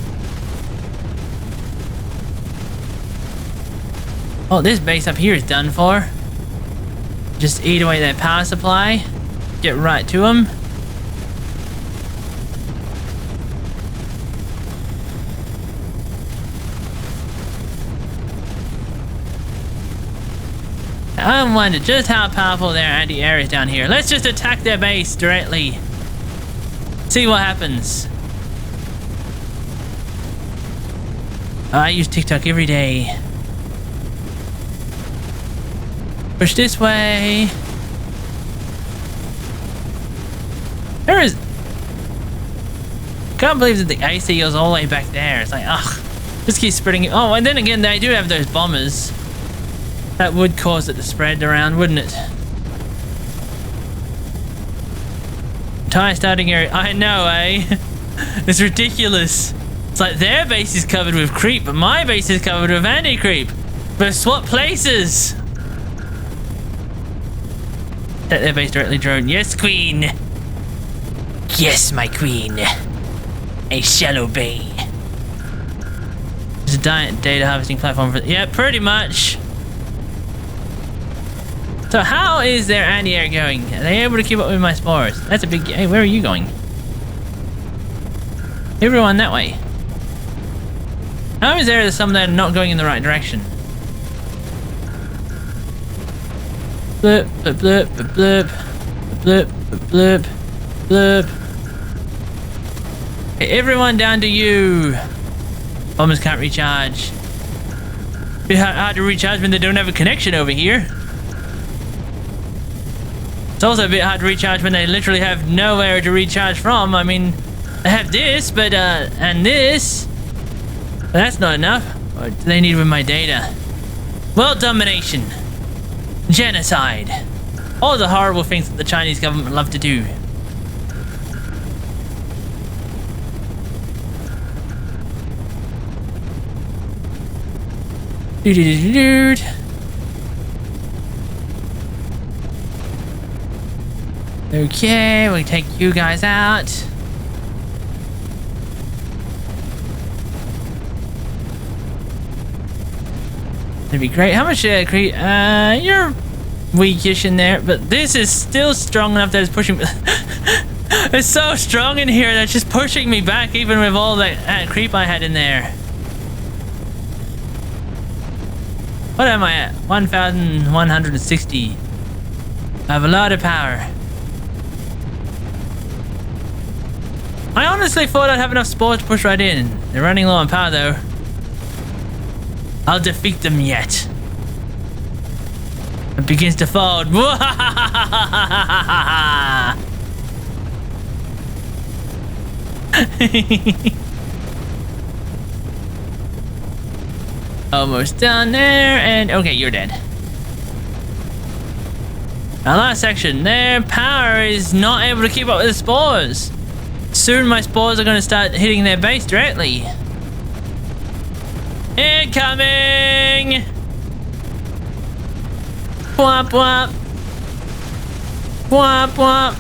Oh, this base up here is done for. Just eat away that power supply. Get right to them. I wonder just how powerful their anti-air is down here. Let's just attack their base directly. See what happens. I use TikTok every day. Push this way. There is... Can't believe that the AC goes all the way back there. It's like, ugh. Just keep spreading it. Oh, and then again, they do have those bombers. That would cause it to spread around, wouldn't it? Entire starting area. I know, eh? It's ridiculous. It's like their base is covered with creep, but my base is covered with anti-creep. But swap places. Set their base directly drone. Yes, queen. Yes, my queen. A shallow bay. It's a data harvesting platform for... Yeah, pretty much. So how is their anti-air going? Are they able to keep up with my spores? That's a big... Hey, where are you going? Everyone that way. How is there some that are not going in the right direction? Blip, blip, blip, blip, blip, blip, blip, blip. Okay, everyone down to you. Bombers can't recharge. It's hard to recharge when they don't have a connection over here. It's also a bit hard to recharge when they literally have nowhere to recharge from. I mean, they have this, but, and this. But that's not enough. What do they need with my data? World domination. Genocide. All the horrible things that the Chinese government love to do. Dude. Okay, we take you guys out. That'd be great. How much creep? You're weakish in there, but this is still strong enough that it's pushing me. It's so strong in here that it's just pushing me back, even with all that creep I had in there. What am I at? 1,160. I have a lot of power. I honestly thought I'd have enough spores to push right in. They're running low on power though. I'll defeat them yet. It begins to fold. Almost done there, and okay, you're dead. Our last section. Their power is not able to keep up with the spores. Soon my spores are going to start hitting their base directly. Incoming! Whop whop. Whop whop.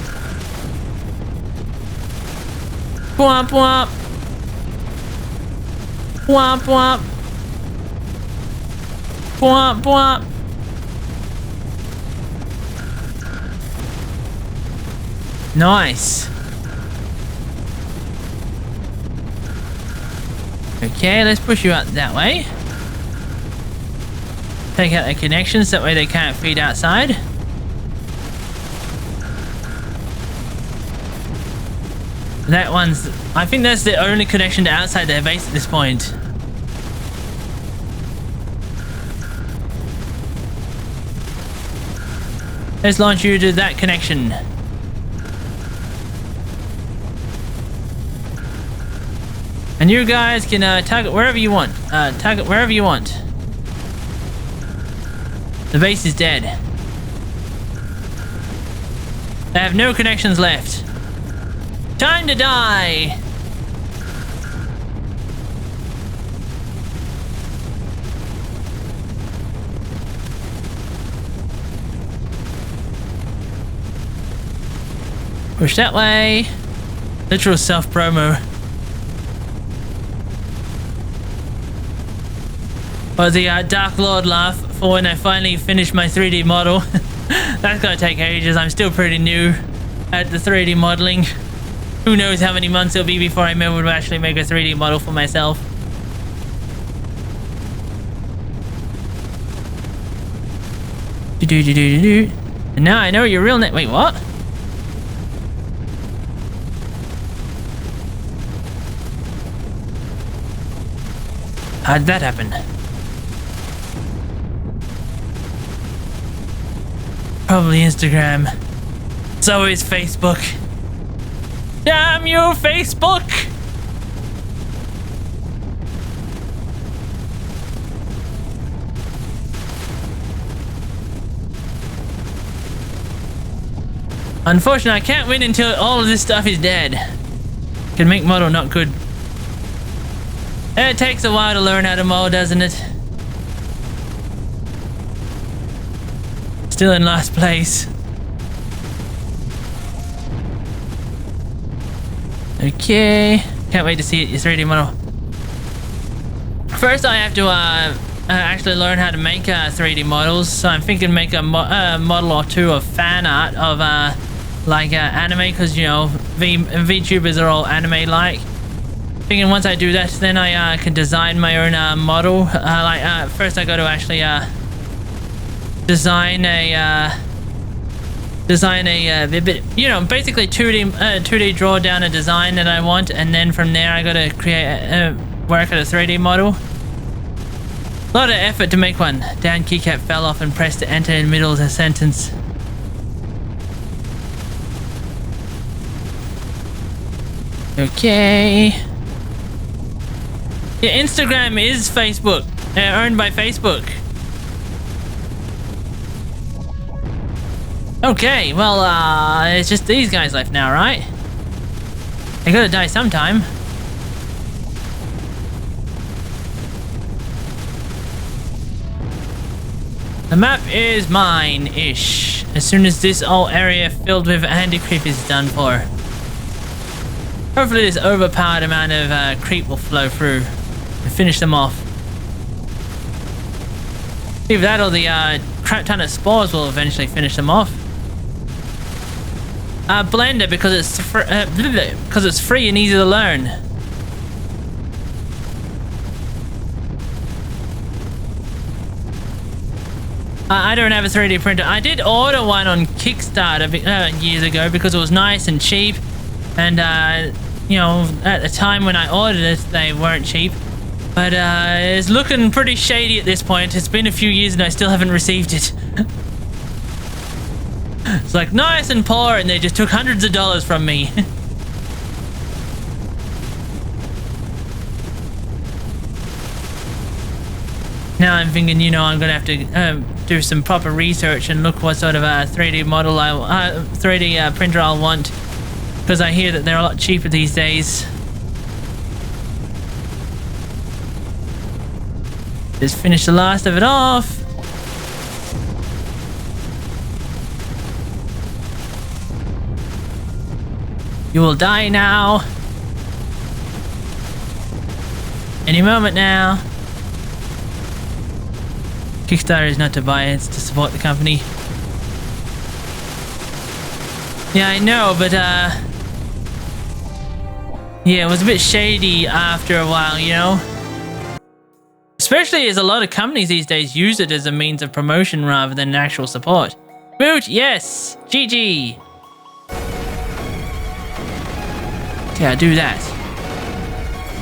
Whop whop. Whop whop. Whop whop. Nice. Okay, let's push you out that way. Take out the connections, that way they can't feed outside. That one's... I think that's the only connection to outside their base at this point. Let's launch you to that connection. And you guys can target wherever you want. Target wherever you want. The base is dead. They have no connections left. Time to die! Push that way. Literal self-promo. Or the Dark Lord laugh for when I finally finish my 3D model. That's gonna take ages. I'm still pretty new at the 3D modeling. Who knows how many months it'll be before I'm able to actually make a 3D model for myself. And now I know your real name. Wait, what? How'd that happen? Probably Instagram. It's always Facebook. Damn you, Facebook! Unfortunately, I can't win until all of this stuff is dead. Can make model not good. It takes a while to learn how to model, doesn't it? Still in last place. Okay. Can't wait to see it, your 3D model. First, I have to actually learn how to make 3D models. So I'm thinking make a model or two of fan art of anime, because you know VTubers are all anime-like. Thinking once I do that, then I can design my own model. First I got to actually design a you know, basically 2D draw down a design that I want, and then from there I got to create work at a 3D model. A lot of effort to make one. Down keycap fell off and pressed to enter in the middle of the sentence. Okay. Yeah, Instagram is Facebook. Owned by Facebook. Okay, well, it's just these guys left now, right? They gotta die sometime. The map is mine-ish. As soon as this whole area filled with anti-creep is done for. Hopefully this overpowered amount of creep will flow through and finish them off. Either that or the crap ton of spores will eventually finish them off. Blender, because it's free and easy to learn. I don't have a 3D printer. I did order one on Kickstarter years ago because it was nice and cheap, and you know, at the time when I ordered it, they weren't cheap. But it's looking pretty shady at this point. It's been a few years and I still haven't received it. It's like nice and poor, and they just took hundreds of dollars from me. Now I'm thinking, you know, I'm gonna have to do some proper research and look what sort of a 3D model 3D printer I'll want, because I hear that they're a lot cheaper these days. Just finish the last of it off. You will die now. Any moment now. Kickstarter is not to buy, it's to support the company. Yeah, I know, but yeah, it was a bit shady after a while, you know? Especially as a lot of companies these days use it as a means of promotion rather than actual support. Boot, yes! GG! Yeah, do that.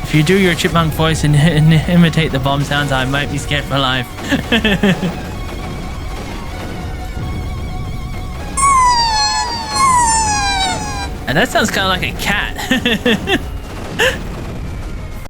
If you do your chipmunk voice and imitate the bomb sounds, I might be scared for life. And that sounds kind of like a cat.